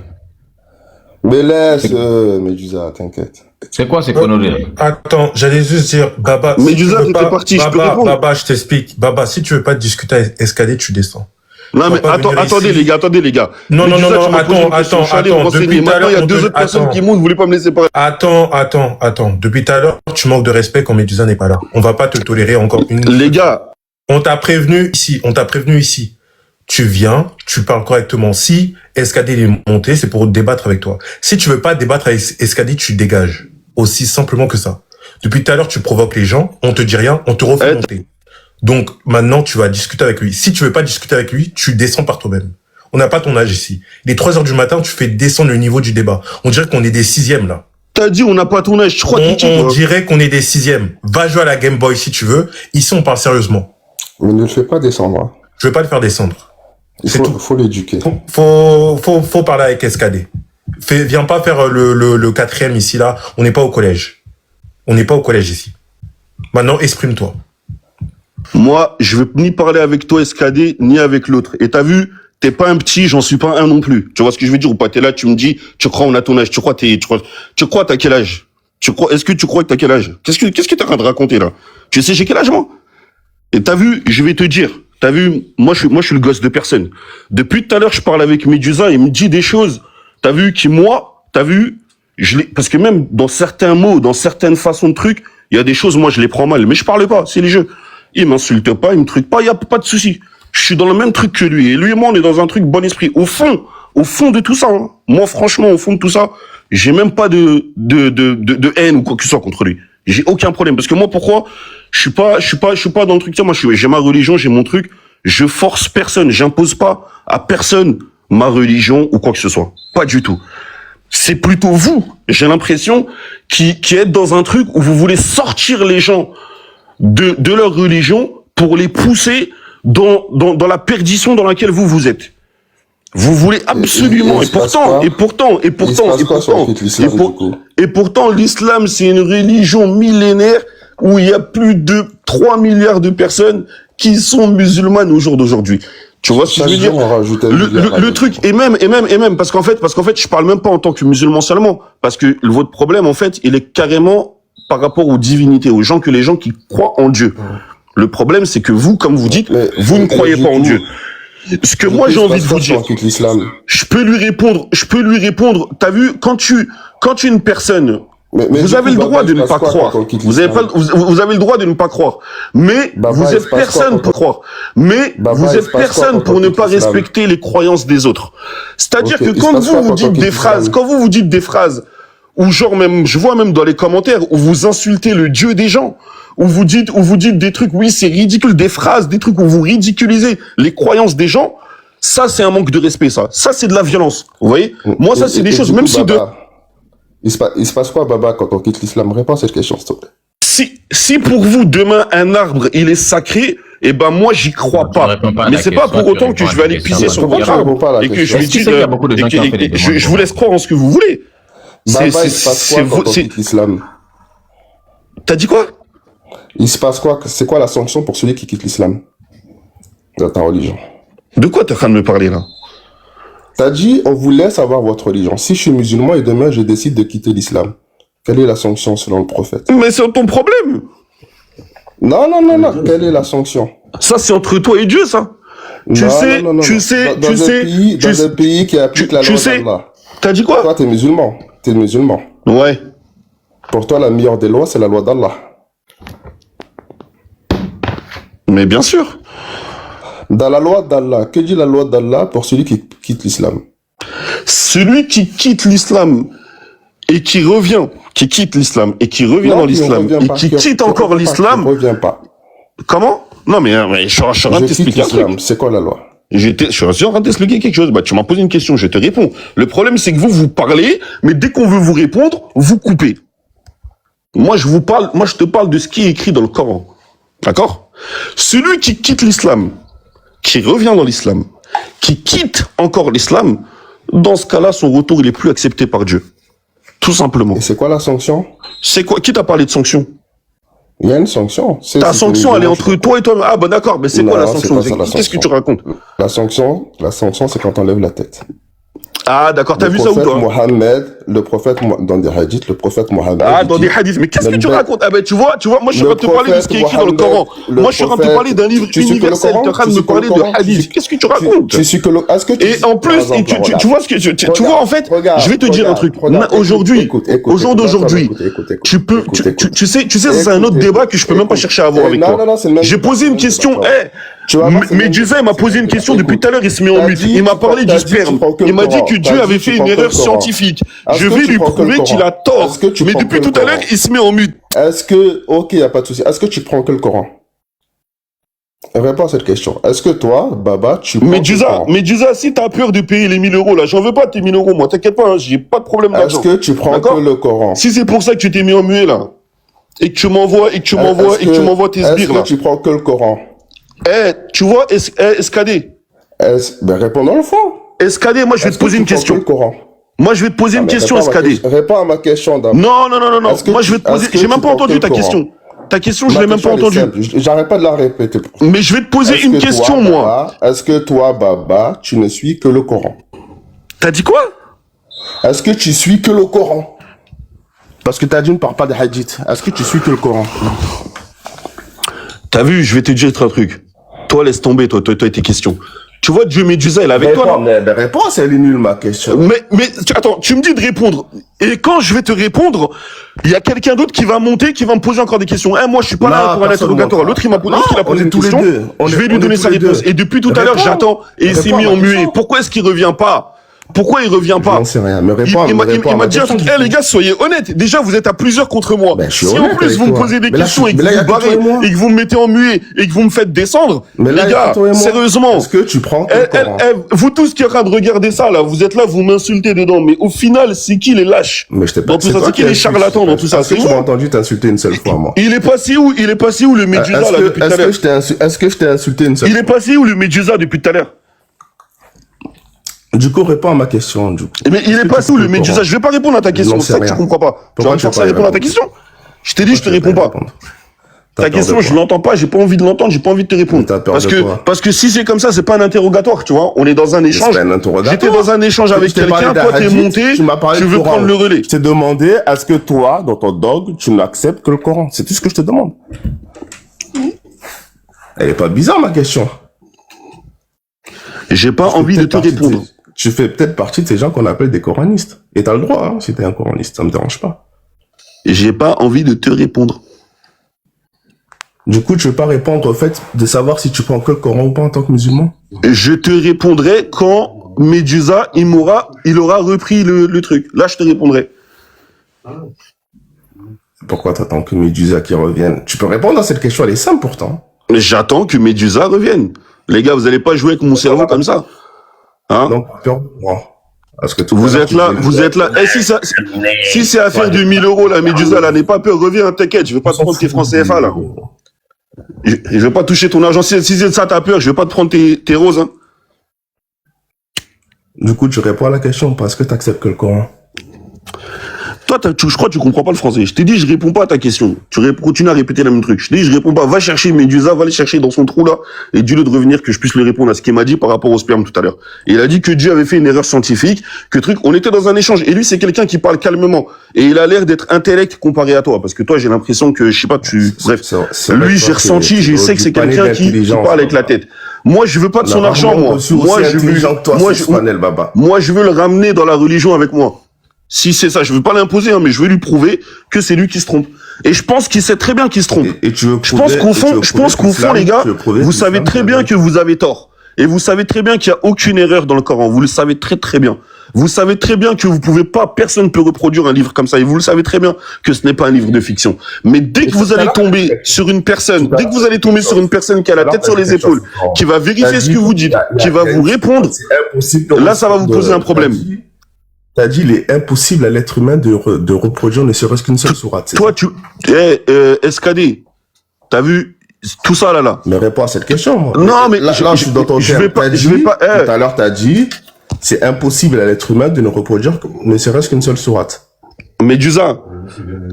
Mais laisse, Médusa, t'inquiète. C'est quoi ces conneries? Attends, j'allais juste dire, Baba. Mais si tu Dusa, veux t'étais pas- parti, je peux Baba, répondre. Baba, je t'explique. Baba, si tu veux pas discuter avec Escadé, tu descends. Non, On mais va pas venir attendez, ici. les gars. Non, Mais non, Dusa, non, tu m'as posé une attends, question, je suis allé me attends, renseigner. depuis tout à Maintenant, il y a l'heure, deux on te- autres personnes attends. qui montent, vous voulez pas me laisser parler. Attends. Depuis tout à l'heure, tu manques de respect quand Médusa n'est pas là. On va pas te tolérer encore une. Les gars, On t'a prévenu ici. Tu viens, tu parles correctement. Si Escadé est monté, c'est pour débattre avec toi. Si tu veux pas débattre avec Escadé, tu dégages. Aussi simplement que ça. Depuis tout à l'heure, tu provoques les gens, on te dit rien, on te refait monter. Donc, maintenant, tu vas discuter avec lui. Si tu veux pas discuter avec lui, tu descends par toi-même. On n'a pas ton âge ici. Il est 3 heures du matin, tu fais descendre le niveau du débat. On dirait qu'on est des 6e, là. t'as dit on n'a pas ton âge, je crois que On dirait qu'on est des 6e. Va jouer à la Game Boy si tu veux. Ici, on parle sérieusement. Mais ne le fais pas descendre. Hein. Je vais pas le faire descendre. Il C'est tout. faut l'éduquer. Faut parler avec SKD. Viens pas faire le 4e ici, là. On n'est pas au collège. On n'est pas au collège ici. Maintenant, exprime-toi. Moi, je veux ni parler avec toi, SKD, ni avec l'autre. Et t'as vu, t'es pas un petit, j'en suis pas un non plus. Tu vois ce que je veux dire ou pas? T'es là, tu me dis, tu crois on a ton âge, tu crois t'as quel âge? Est-ce que tu crois que t'as quel âge? Qu'est-ce que t'es en train de raconter là? Tu sais j'ai quel âge moi? Et t'as vu, je vais te dire, t'as vu, moi je suis le gosse de personne. Depuis tout à l'heure, je parle avec Médusa, il me dit des choses. T'as vu parce que même dans certains mots, dans certaines façons de trucs, il y a des choses, moi je les prends mal, mais je parle pas, c'est les jeux. Il m'insulte pas, il me truc pas, il y a pas de souci. Je suis dans le même truc que lui. Et lui et moi, on est dans un truc bon esprit. Au fond de tout ça, hein, moi, franchement, au fond de tout ça, j'ai même pas de haine ou quoi que ce soit contre lui. J'ai aucun problème. Parce que moi, pourquoi? Je suis pas dans le truc, tiens, moi, j'ai ma religion, j'ai mon truc. Je force personne. J'impose pas à personne ma religion ou quoi que ce soit. Pas du tout. C'est plutôt vous, j'ai l'impression, qui êtes dans un truc où vous voulez sortir les gens de leur religion pour les pousser dans la perdition dans laquelle vous êtes. Vous voulez absolument, et pourtant, l'islam, c'est une religion millénaire où il y a plus de 3 milliards de personnes qui sont musulmanes au jour d'aujourd'hui. Tu vois ce que je veux dire? Le truc, et même, parce qu'en fait, je parle même pas en tant que musulman seulement, parce que votre problème, en fait, il est carrément par rapport aux divinités, les gens qui croient en Dieu. Le problème, c'est que vous, comme vous dites, vous ne croyez pas en Dieu. Ce que moi, j'ai envie de vous dire, je peux lui répondre, t'as vu, quand une personne, vous avez le droit de ne pas croire. Vous avez le droit de ne pas croire. Mais vous êtes personne pour croire. Mais vous êtes personne pour ne pas respecter les croyances des autres. C'est-à-dire que quand vous dites des phrases, où genre même, je vois même dans les commentaires, où vous insultez le Dieu des gens, où vous dites des trucs, oui, c'est ridicule, des phrases, des trucs où vous ridiculisez les croyances des gens, ça, c'est un manque de respect, ça. Ça, c'est de la violence. Vous voyez? Moi, ça, c'est des choses, même si il se passe quoi, Baba, quand on quitte l'islam? Réponds à cette question, s'il te plaît. Si pour vous, demain, un arbre, il est sacré, eh ben, moi, j'y crois pas. Mais c'est pas pour autant que je vais aller pisser sur votre arbre. Et que je lui dis, je vous laisse croire en ce que vous voulez. Baba, il se passe quoi quand on quitte l'islam? T'as dit quoi? Il se passe quoi? C'est quoi la sanction pour celui qui quitte l'islam? Dans ta religion. De quoi t'es en train de me parler, là? T'as dit, on vous laisse avoir votre religion. Si je suis musulman et demain je décide de quitter l'islam, quelle est la sanction selon le prophète? Mais c'est ton problème. Non. Quelle est la sanction? Ça, c'est entre toi et Dieu, ça. Tu sais. Dans un pays qui applique la loi d'Allah. T'as dit quoi? Toi, t'es musulman. Ouais. Pour toi, la meilleure des lois, c'est la loi d'Allah. Mais bien sûr. Dans la loi d'Allah, que dit la loi d'Allah pour celui qui quitte l'islam? Celui qui quitte l'islam et qui revient, dans l'islam, et qui quitte encore l'islam... Qui revient pas. Comment? Non, mais je suis en train de t'expliquer un truc. C'est quoi la loi? Je suis en train de t'expliquer quelque chose. Bah, tu m'as posé une question, je te réponds. Le problème, c'est que vous parlez, mais dès qu'on veut vous répondre, vous coupez. Moi, je te parle de ce qui est écrit dans le Coran. D'accord? Celui qui quitte l'islam, qui revient dans l'islam, qui quitte encore l'islam, dans ce cas-là, son retour, il est plus accepté par Dieu. Tout simplement. Et c'est quoi la sanction? C'est quoi? Qui t'a parlé de sanction? Il y a une sanction. Ta sanction, elle est entre toi et toi. Ah, bah d'accord, mais c'est quoi la sanction? Qu'est-ce que tu racontes? La sanction, c'est quand on lève la tête. Ah, d'accord, t'as vu ça ou toi? Le prophète, dans des hadiths, le prophète Mohammed. Ah, dans des hadiths. Mais qu'est-ce que tu racontes? Ah, ben, tu vois, moi, je suis en train de te parler de ce qui est écrit dans le Coran. Moi, je suis en train de te parler d'un livre universel. Tu es en train de me parler de hadiths. Qu'est-ce que tu racontes? Et en plus, tu vois ce que, tu vois, en fait, je vais te dire un truc. Aujourd'hui, au jour d'aujourd'hui, tu sais, ça, c'est un autre débat que je peux même pas chercher à avoir avec toi. J'ai posé une question, Médusa m'a posé une question depuis tout à l'heure, il se met en mute. Il m'a parlé du sperme. Il m'a dit que Dieu avait fait une erreur scientifique. Je vais lui prouver qu'il a tort. Mais depuis tout à l'heure, il se met en mute. Ok, y a pas de souci. Est-ce que tu prends que le Coran? Réponds à cette question. Est-ce que toi, Baba, tu prends Médusa, si t'as peur de payer les 1000 euros, là, j'en veux pas tes 1000 euros, moi, t'inquiète pas, hein, j'ai pas de problème d'argent. Est-ce que tu prends que le Coran? Si c'est pour ça que tu t'es mis en muet, là, et que tu m'envoies tes sbires, là. Est-ce que tu prends que le Coran? Tu vois, SKD. Ben, réponds dans le fond. SKD, moi, je vais te poser une question. Moi, je vais te poser une question, SKD. Réponds à ma question d'abord. Non. Moi, je vais te poser, j'ai même pas entendu ta question. Ta question, je l'ai même pas entendue. J'arrête pas de la répéter. Mais je vais te poser une question, moi. Est-ce que toi, Baba, tu ne suis que le Coran? T'as dit quoi? Est-ce que tu suis que le Coran? Parce que t'as dit ne parle pas des hadiths. Est-ce que tu suis que le Coran? T'as vu, je vais te dire un truc. Toi, laisse tomber, toi et tes questions. Tu vois, Dieu Médusa, il est avec toi, là. Mais la réponse, elle est nulle, ma question. Mais, attends, tu me dis de répondre. Et quand je vais te répondre, il y a quelqu'un d'autre qui va monter, qui va me poser encore des questions. Moi, je suis pas là pour un interrogatoire. L'autre, il a posé une question. Je vais lui donner sa réponse. Et depuis tout à l'heure, j'attends. Et il s'est mis en muet. Pourquoi est-ce qu'il revient pas? Pourquoi il revient pas? J'en sais rien, mais réponds. Il m'a dit un truc. Les gars, soyez honnêtes. Déjà, vous êtes à plusieurs contre moi. Si en plus vous me posez des questions et que vous vous barrez et que vous me mettez en muet et que vous me faites descendre, les gars, sérieusement. Est-ce que tu prends vous tous qui êtes en train de regarder ça, là, vous êtes là, vous m'insultez dedans. Mais au final, c'est qui les lâches? Mais je t'ai pas dans tout ça, c'est qui les charlatans dans tout ça? Est-ce que tu m'as entendu t'insulter une seule fois, moi? Il est passé où le Médusa, là, depuis tout à l'heure? Est-ce que je t'ai insulté une seule fois? Il est passé où le Médusa depuis tout à l'heure? Du coup, réponds à ma question, du coup. Mais il est passé où le Médusa? Je vais pas répondre à ta question, c'est ça que tu comprends pas. Tu vas forcer à répondre à ta question? Je t'ai dit, je te réponds pas. Ta question, je l'entends pas, j'ai pas envie de l'entendre, j'ai pas envie de te répondre. Parce que si c'est comme ça, c'est pas un interrogatoire, tu vois. On est dans un échange. J'étais dans un échange avec quelqu'un, toi t'es monté, tu veux prendre le relais. Je t'ai demandé, est-ce que toi, dans ton dogme, tu n'acceptes que le Coran? C'est tout ce que je te demande. Elle est pas bizarre, ma question. J'ai pas envie de te répondre. Tu fais peut-être partie de ces gens qu'on appelle des coranistes. Et t'as le droit, hein, si t'es un coraniste, ça me dérange pas. J'ai pas envie de te répondre. Du coup, tu veux pas répondre au fait de savoir si tu prends que le Coran ou pas en tant que musulman? Je te répondrai quand Médusa, il aura repris le truc. Là, je te répondrai. Pourquoi t'attends que Médusa qui revienne? Tu peux répondre à cette question, elle est simple pourtant. J'attends que Médusa revienne. Les gars, vous allez pas jouer avec mon cerveau comme ça. Hein? Donc, parce que vous êtes là. Eh, si c'est affaire de 1000 euros, la Médusa, là, n'aie pas peur, reviens, t'inquiète, je vais pas te prendre tes francs CFA, là. Je vais pas toucher ton argent. Si c'est de ça t'as peur, je vais pas te prendre tes roses, hein. Du coup, tu réponds à la question parce que tu acceptes que le Coran. Toi, je crois que tu comprends pas le français. Je t'ai dit, je réponds pas à ta question. Tu continues à répéter le même truc. Je t'ai dit, je réponds pas. Va chercher Médusa, va aller chercher dans son trou là, et dis-le de revenir que je puisse lui répondre à ce qu'il m'a dit par rapport au sperme tout à l'heure. Et il a dit que Dieu avait fait une erreur scientifique, que truc, on était dans un échange. Et lui, c'est quelqu'un qui parle calmement. Et il a l'air d'être intellect comparé à toi. Parce que toi, j'ai l'impression que, je sais pas, bref. Lui, j'ai ressenti, je sais que c'est quelqu'un qui parle avec la tête. Moi, je veux pas de son argent, moi. Moi, je veux le ramener dans la religion avec moi. Si c'est ça, je veux pas l'imposer, hein, mais je veux lui prouver que c'est lui qui se trompe. Et je pense qu'il sait très bien qu'il se trompe. Je pense qu'au fond, les gars, vous savez très bien que vous avez tort. Et vous savez très bien qu'il y a aucune erreur dans le Coran. Vous le savez très très bien. Vous savez très bien que vous pouvez pas, personne ne peut reproduire un livre comme ça. Et vous le savez très bien que ce n'est pas un livre de fiction. Mais dès que vous allez tomber sur une personne, qui a la tête sur les épaules, qui va vérifier ce que vous dites, qui va vous répondre, là, ça va vous poser un problème. T'as dit, il est impossible à l'être humain de reproduire ne serait-ce qu'une seule sourate. Toi, SKD, t'as vu tout ça là. Mais réponds à cette question, moi. Non, mais là, je suis dans ton terme. Tout à l'heure, t'as dit, c'est impossible à l'être humain de ne reproduire ne serait-ce qu'une seule sourate. Médusa,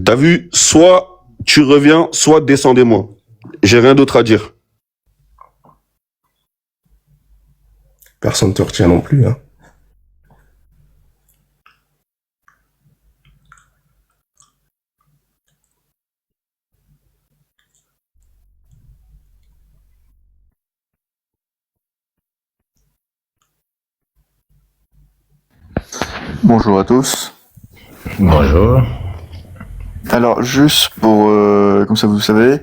t'as vu, soit tu reviens, soit descendez-moi. J'ai rien d'autre à dire. Personne te retient non plus, hein. Bonjour à tous. Bonjour. Alors, juste pour, comme ça vous savez,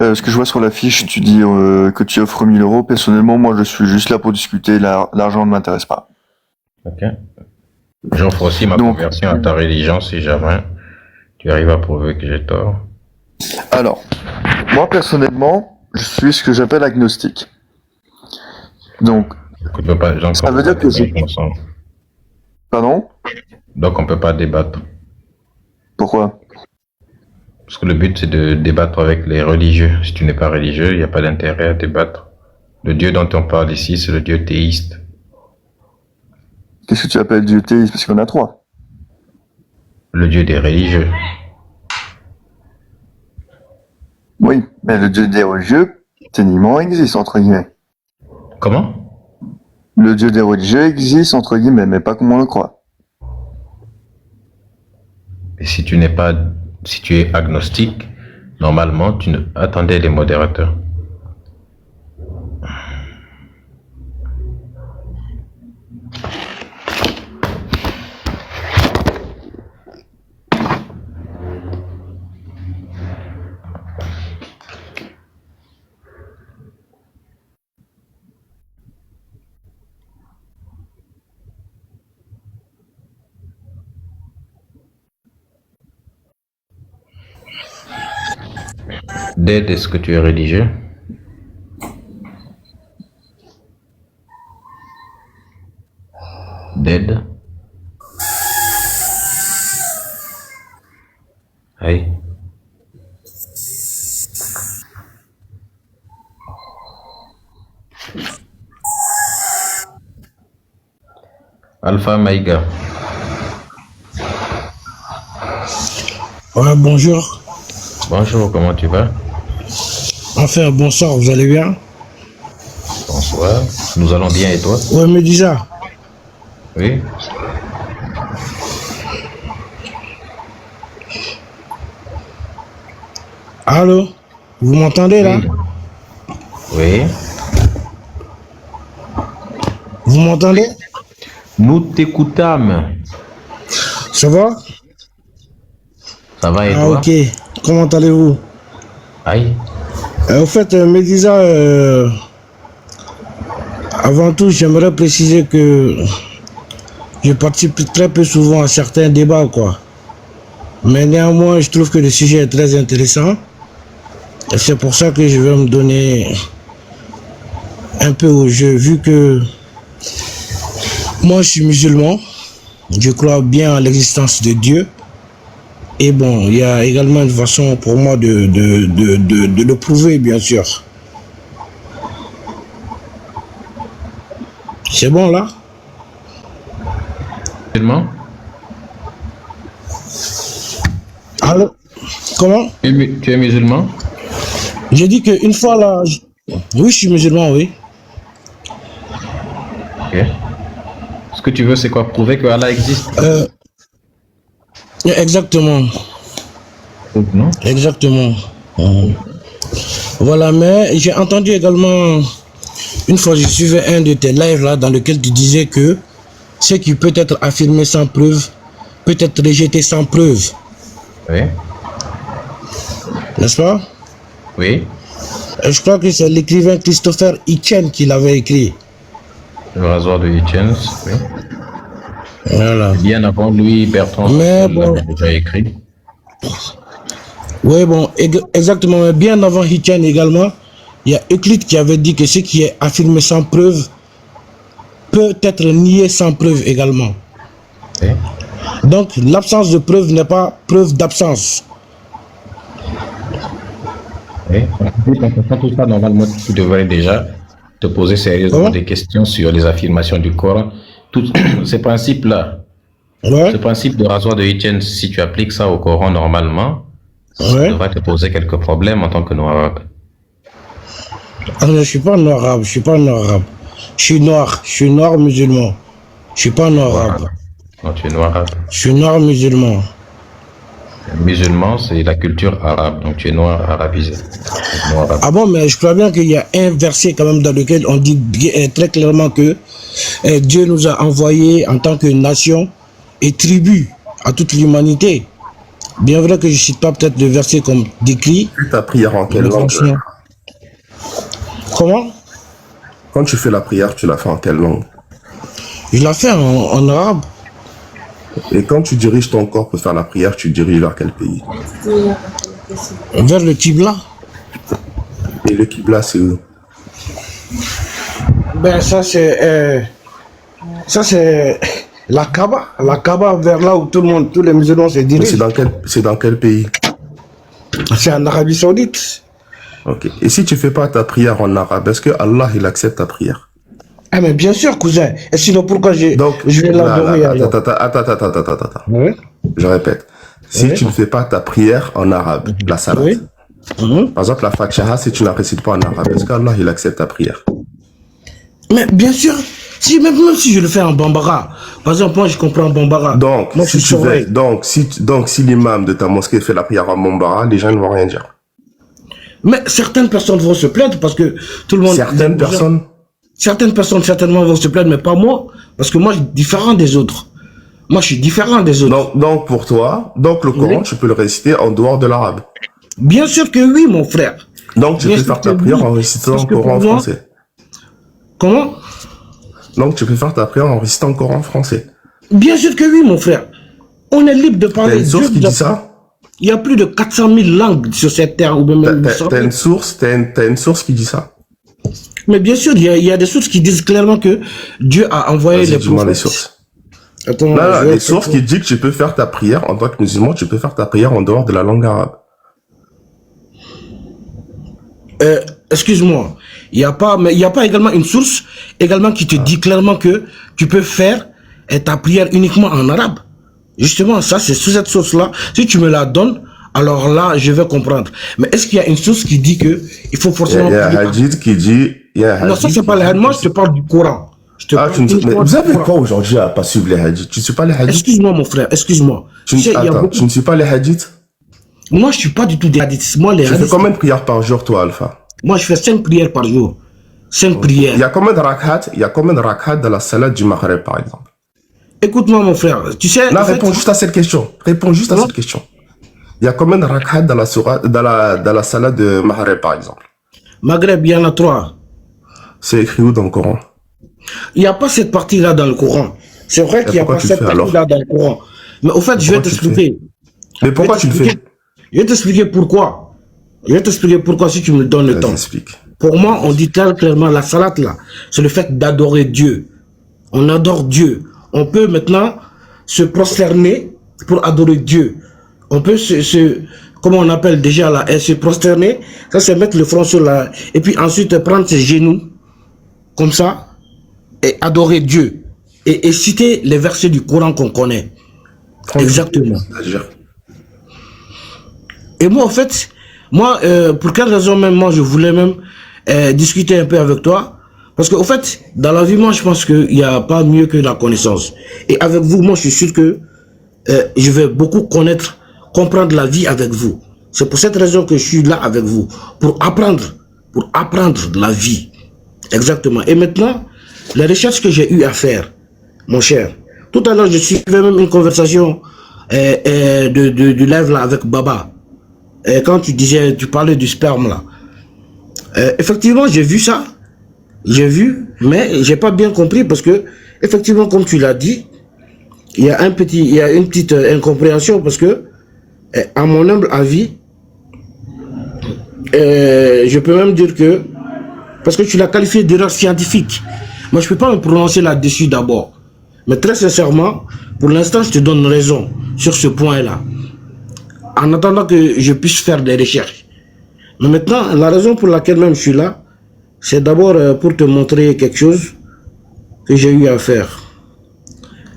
ce que je vois sur la fiche, tu dis que tu offres 1000 euros. Personnellement, moi, je suis juste là pour discuter. L'argent ne m'intéresse pas. Ok. J'offre aussi ma conversion à ta religion si jamais tu arrives à prouver que j'ai tort. Alors, moi, personnellement, je suis ce que j'appelle agnostique. Donc, ça veut dire que Pardon? Donc on peut pas débattre. Pourquoi? Parce que le but c'est de débattre avec les religieux. Si tu n'es pas religieux, il n'y a pas d'intérêt à débattre. Le Dieu dont on parle ici, c'est le Dieu théiste. Qu'est-ce que tu appelles Dieu théiste? Parce qu'il y en a 3. Le Dieu des religieux. Oui, mais le Dieu des religieux, techniquement, existe, entre guillemets. Comment? Le Dieu des religieux existe, entre guillemets, mais pas comme on le croit. Et si tu es agnostique, normalement, attendez les modérateurs. Ded, est-ce que tu es religieux? Ded? Hey. Alpha Maïga. Ouais, bonjour. Bonjour, comment tu vas? Enfin, bonsoir, vous allez bien? Bonsoir, nous allons bien et toi? Ouais, Médusa. Oui. Allô? Vous m'entendez là? Oui. Vous m'entendez? Nous t'écoutâmes. Ça va? Ça va et Ah, toi? ok. Comment allez-vous? Aïe. Au fait, Médusa, avant tout, j'aimerais préciser que je participe très peu souvent à certains débats, quoi. Mais néanmoins, je trouve que le sujet est très intéressant. Et c'est pour ça que je vais me donner un peu au jeu, vu que moi je suis musulman, je crois bien à l'existence de Dieu. Et bon, il y a également une façon pour moi de le prouver, bien sûr. C'est bon là? Musulman? Allô? Comment? Tu es musulman? J'ai dit qu'une fois là... Oui, je suis musulman, oui. Ok. Ce que tu veux, c'est quoi? Prouver que Allah existe? Exactement. Non? Exactement. Voilà, mais j'ai entendu également... Une fois, je suivais un de tes lives là, dans lequel tu disais que ce qui peut être affirmé sans preuve, peut être rejeté sans preuve. Oui. N'est-ce pas? Oui. Je crois que c'est l'écrivain Christopher Hitchens qui l'avait écrit. Le rasoir de Hitchens, oui. Voilà. Bien avant lui, Bertrand Mais Russell bon. l'avait déjà écrit. Oui, bon, exactement. Mais bien avant Hitchens également, il y a Euclide qui avait dit que ce qui est affirmé sans preuve peut être nié sans preuve également. Oui. Donc, l'absence de preuve n'est pas preuve d'absence. Oui. En tout ça, normalement, tu devrais déjà te poser sérieusement des questions sur les affirmations du Coran. Tous ces principes-là, Ouais. ce principe de rasoir de Hitchens, si tu appliques ça au Coran normalement, ça Ouais. devrait te poser quelques problèmes en tant que noir. Ah, je suis pas noir arabe, je suis pas noir arabe. Je suis noir musulman. Je suis pas noir arabe. Non, tu es noir. Je suis noir musulman. Musulman, c'est la culture arabe, donc tu es noir arabisé. Noir arabe. Ah bon, mais je crois bien qu'il y a un verset quand même dans lequel on dit très clairement que Dieu nous a envoyés en tant que nation et tribu à toute l'humanité. Bien vrai que je ne cite pas peut-être le verset comme décrit. Tu fais ta prière en quelle mais langue? franchement- Comment? Quand tu fais la prière, tu la fais en quelle langue? Je la fais en arabe. Et quand tu diriges ton corps pour faire la prière, tu diriges vers quel pays? Vers le Qibla. Et le Qibla, c'est où? Ben ça c'est la Kaaba vers là où tous les musulmans se Mais dirigent. c'est dans quel pays? C'est en Arabie Saoudite. Ok. Et si tu fais pas ta prière en arabe, est-ce que Allah il accepte ta prière? Ah mais bien sûr cousin. Et sinon pourquoi Donc, je vais l'adorer alors? attends. Oui. Je répète. Si Oui. tu ne fais pas ta prière en arabe, la salat. Oui. Par exemple, la Fatiha, si tu ne la récites pas en arabe, est-ce qu'Allah il accepte ta prière? Mais bien sûr, même si je le fais en bambara, par exemple moi je comprends bambara. Donc, moi, si je tu saurais. veux, si l'imam de ta mosquée fait la prière en Bambara, les gens ne vont rien dire. Mais certaines personnes vont se plaindre parce que tout le monde. Certaines personnes. Certaines personnes certainement vont se plaindre, mais pas moi, parce que moi je suis différent des autres. Moi je suis différent des autres. Donc pour toi, donc le Coran, Oui. tu peux le réciter en dehors de l'arabe. Bien sûr que oui, mon frère. Donc tu Bien peux sûr faire ta que prière oui. en récitant Parce le que Coran en pour moi- français. Comment? Donc tu peux faire ta prière en récitant le Coran en français. Bien sûr que oui, mon frère. On est libre de T'as parler. une source Dieu qui nous a- dit ça? Il y a plus de 400 000 langues sur cette terre, ou même 800 000. T'as une source qui dit ça? Mais bien sûr, il y a des sources qui disent clairement que Dieu a envoyé Vas-y, les dis-moi les prophètes. sources. Attends, Non, je vais- les sources qui disent que tu peux faire ta prière en tant que musulman, tu peux faire ta prière en dehors de la langue arabe. Excuse-moi, il n'y a pas également une source également qui te dit clairement que tu peux faire ta prière uniquement en arabe. Justement, ça c'est sous cette source-là. Si tu me la donnes, alors là, je vais comprendre. Mais est-ce qu'il y a une source qui dit que il faut Il forcément y a un prier- hadith qui dit... Non, ça c'est pas le hadith. Moi, je te parle du Coran. Je te Ah, parle tu ne sais... Mais uniquement vous du avez Coran. quoi aujourd'hui à pas suivre les hadiths? Tu ne sais pas les hadiths? Excuse-moi, mon frère, excuse-moi. Tu sais, il y a Attends, beaucoup- tu ne sais pas les hadiths? Moi, je suis pas du tout des hadiths. Moi, les Tu fais hadiths, combien de prières par jour, toi, Alpha? moi, je fais 5 prières par jour. 5 Il prières. y a combien de rak'at dans la salade du Maghreb, par exemple? Écoute-moi, mon frère. Tu sais, Non, en fait, réponds juste à cette question. Réponds juste à Non. cette question. Il y a combien de rak'at dans la salade de Maghreb, par exemple? Maghreb, il y en a 3. C'est écrit où dans le Coran? Il n'y a pas cette partie-là dans le Coran. C'est vrai qu'il n'y a pourquoi pas tu cette le fais, alors? partie-là dans le Coran. Mais au fait, je vais Pourquoi tu le t'expliquer. Mais pourquoi tu le fais? Je vais t'expliquer pourquoi. Je vais t'expliquer pourquoi si tu me donnes le temps. Explique. Pour moi, on dit très clairement, la salade là, c'est le fait d'adorer Dieu. On adore Dieu. On peut maintenant se prosterner pour adorer Dieu. On peut comment on appelle déjà là, se prosterner, ça c'est mettre le front sur la... Et puis ensuite prendre ses genoux, comme ça, et adorer Dieu. Et citer les versets du Coran qu'on connaît. Exactement. Et moi, en fait, pour quelle raison même, moi, je voulais même discuter un peu avec toi. Parce qu'au fait, dans la vie, moi, je pense qu'il n'y a pas mieux que la connaissance. Et avec vous, moi, je suis sûr que je vais beaucoup comprendre la vie avec vous. C'est pour cette raison que je suis là avec vous. Pour apprendre la vie. Exactement. Et maintenant, les recherches que j'ai eu à faire, mon cher. Tout à l'heure, je suivais même une conversation du live là avec Baba. Quand tu parlais du sperme là. Effectivement, j'ai vu ça. J'ai vu, mais j'ai pas bien compris parce que, effectivement, comme tu l'as dit, il y a une petite incompréhension parce que, à mon humble avis, je peux même dire que, parce que tu l'as qualifié d'erreur scientifique. Moi, je peux pas me prononcer là-dessus d'abord. Mais très sincèrement, pour l'instant, je te donne raison sur ce point-là. En attendant que je puisse faire des recherches. Mais maintenant, la raison pour laquelle même je suis là, c'est d'abord pour te montrer quelque chose que j'ai eu à faire.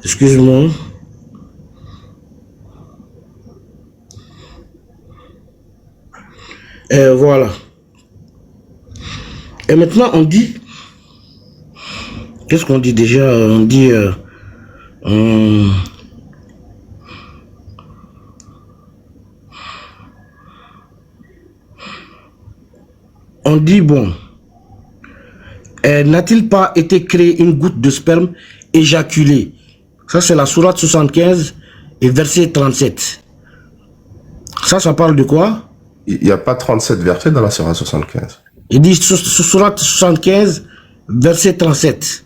Excuse-moi. Voilà. Et maintenant, on dit... Qu'est-ce qu'on dit déjà? On dit... on dit, bon... n'a-t-il pas été créé une goutte de sperme éjaculée? Ça, c'est la sourate 75 et verset 37. Ça parle de quoi? Il n'y a pas 37 versets dans la sourate 75. Il dit sourate 75, verset 37.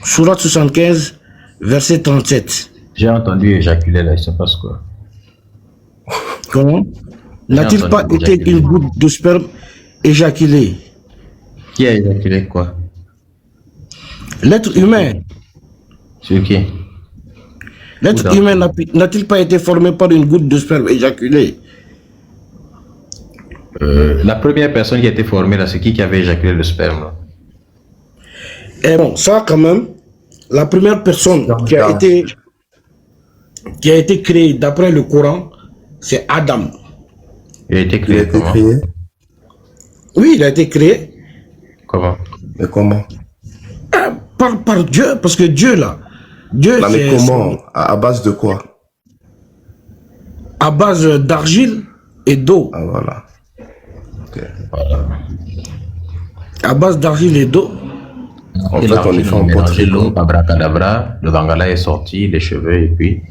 Sourate 75, verset 37. J'ai entendu éjaculer là, il se passe quoi? Comment? N'a-t-il pas été une goutte de sperme éjaculé? Qui a éjaculé quoi? L'être humain. Sur qui? L'être humain n'a-t-il pas été formé par une goutte de sperme éjaculée? La première personne qui a été formée là, c'est qui avait éjaculé le sperme là? Et bon, ça quand même, la première personne qui a été créée d'après le Coran, c'est Adam. Il a été créé comment? Oui, il a été créé. Comment? Mais comment? Par Dieu, parce que Dieu là. Dieu, non, mais comment? À base de quoi? À base d'argile et d'eau. Ah voilà. Okay. Voilà. À base d'argile et d'eau. En fait, on est fait en mélanger l'eau, abracadabra, le bangala est sorti, les cheveux et puis...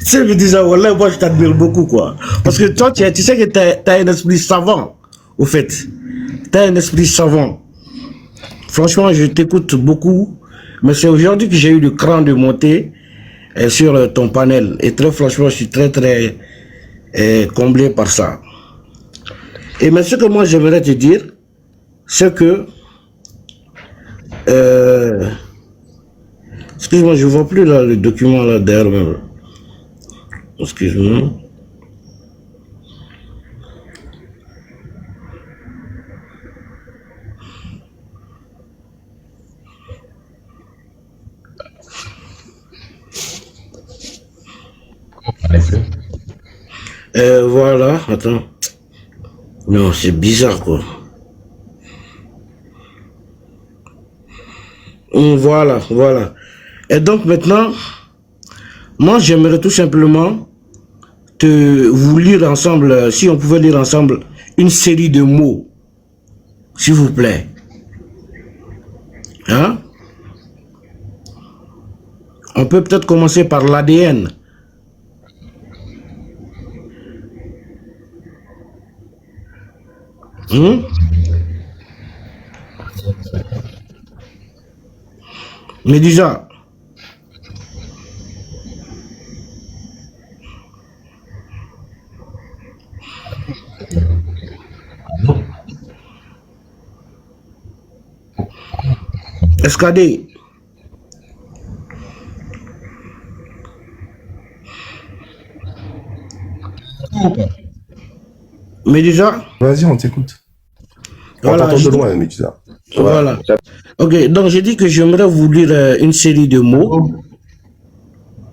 C'est me disant, voilà, moi je t'admire beaucoup quoi. Parce que toi, tu sais que tu as un esprit savant, au fait. Tu as un esprit savant. Franchement, je t'écoute beaucoup, mais c'est aujourd'hui que j'ai eu le cran de monter sur ton panel. Et très franchement, je suis très comblé par ça. Et mais ce que moi j'aimerais te dire, c'est que excuse-moi, je ne vois plus là, le document là derrière. Excuse-moi. Voilà, attends. Non, c'est bizarre quoi. Voilà. Et donc maintenant, moi j'aimerais tout simplement vous lire ensemble, si on pouvait lire ensemble, une série de mots, s'il vous plaît. Hein? On peut peut-être commencer par l'ADN. Mais déjà, Escadé. Médusa? Vas-y, on t'écoute. Voilà, On t'entend de loin, Médusa. Voilà. Ok, donc j'ai dit que j'aimerais vous lire une série de mots.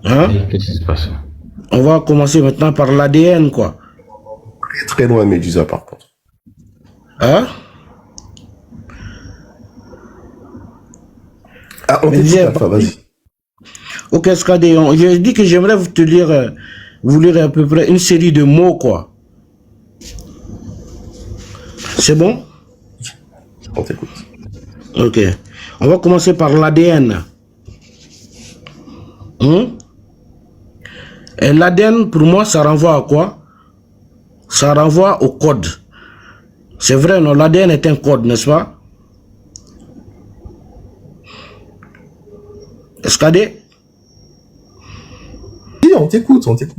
Hein? Qu'est-ce qui se passe? On va commencer maintenant par l'ADN, quoi. Très loin, Médusa, par contre. Hein? Ah, on t'écoute, Alpha, vas-y. Ok, Escadé, j'ai dit que j'aimerais vous lire à peu près une série de mots, quoi. C'est bon? On t'écoute. Ok. On va commencer par l'ADN. Et l'ADN, pour moi, ça renvoie à quoi? Ça renvoie au code. C'est vrai, non? L'ADN est un code, n'est-ce pas? Escadé? Oui, on t'écoute, on t'écoute.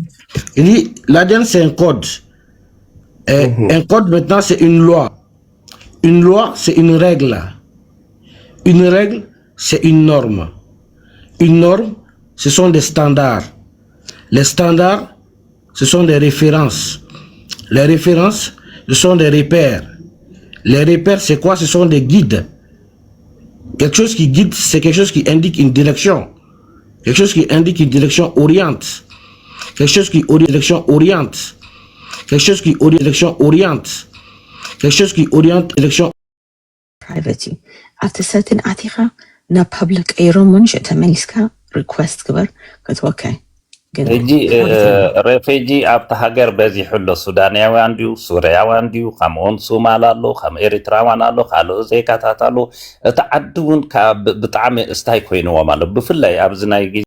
Il dit, l'ADN, c'est un code. Et un code, maintenant, c'est une loi. Une loi, c'est une règle. Une règle, c'est une norme. Une norme, ce sont des standards. Les standards, ce sont des références. Les références, ce sont des repères. Les repères, c'est quoi? Ce sont des guides. Quelque chose qui guide, c'est quelque chose qui indique une direction. Quelque chose qui indique une direction oriente. Quelque chose qui direction oriente. Quelque chose qui direction oriente. Quelque chose qui oriente direction. Private. After certain article, na public aeroman shetamaniska request cover. Got okay. هجي ريفيجي أبت هاجر بزي حلو سودانيا وانديو سوريا وانديو خمون سومالالو خم إريترا وانالو خالو زي كاتاتالو تعدون بطعم استاي كوينو ومالو بفلاي أبزناي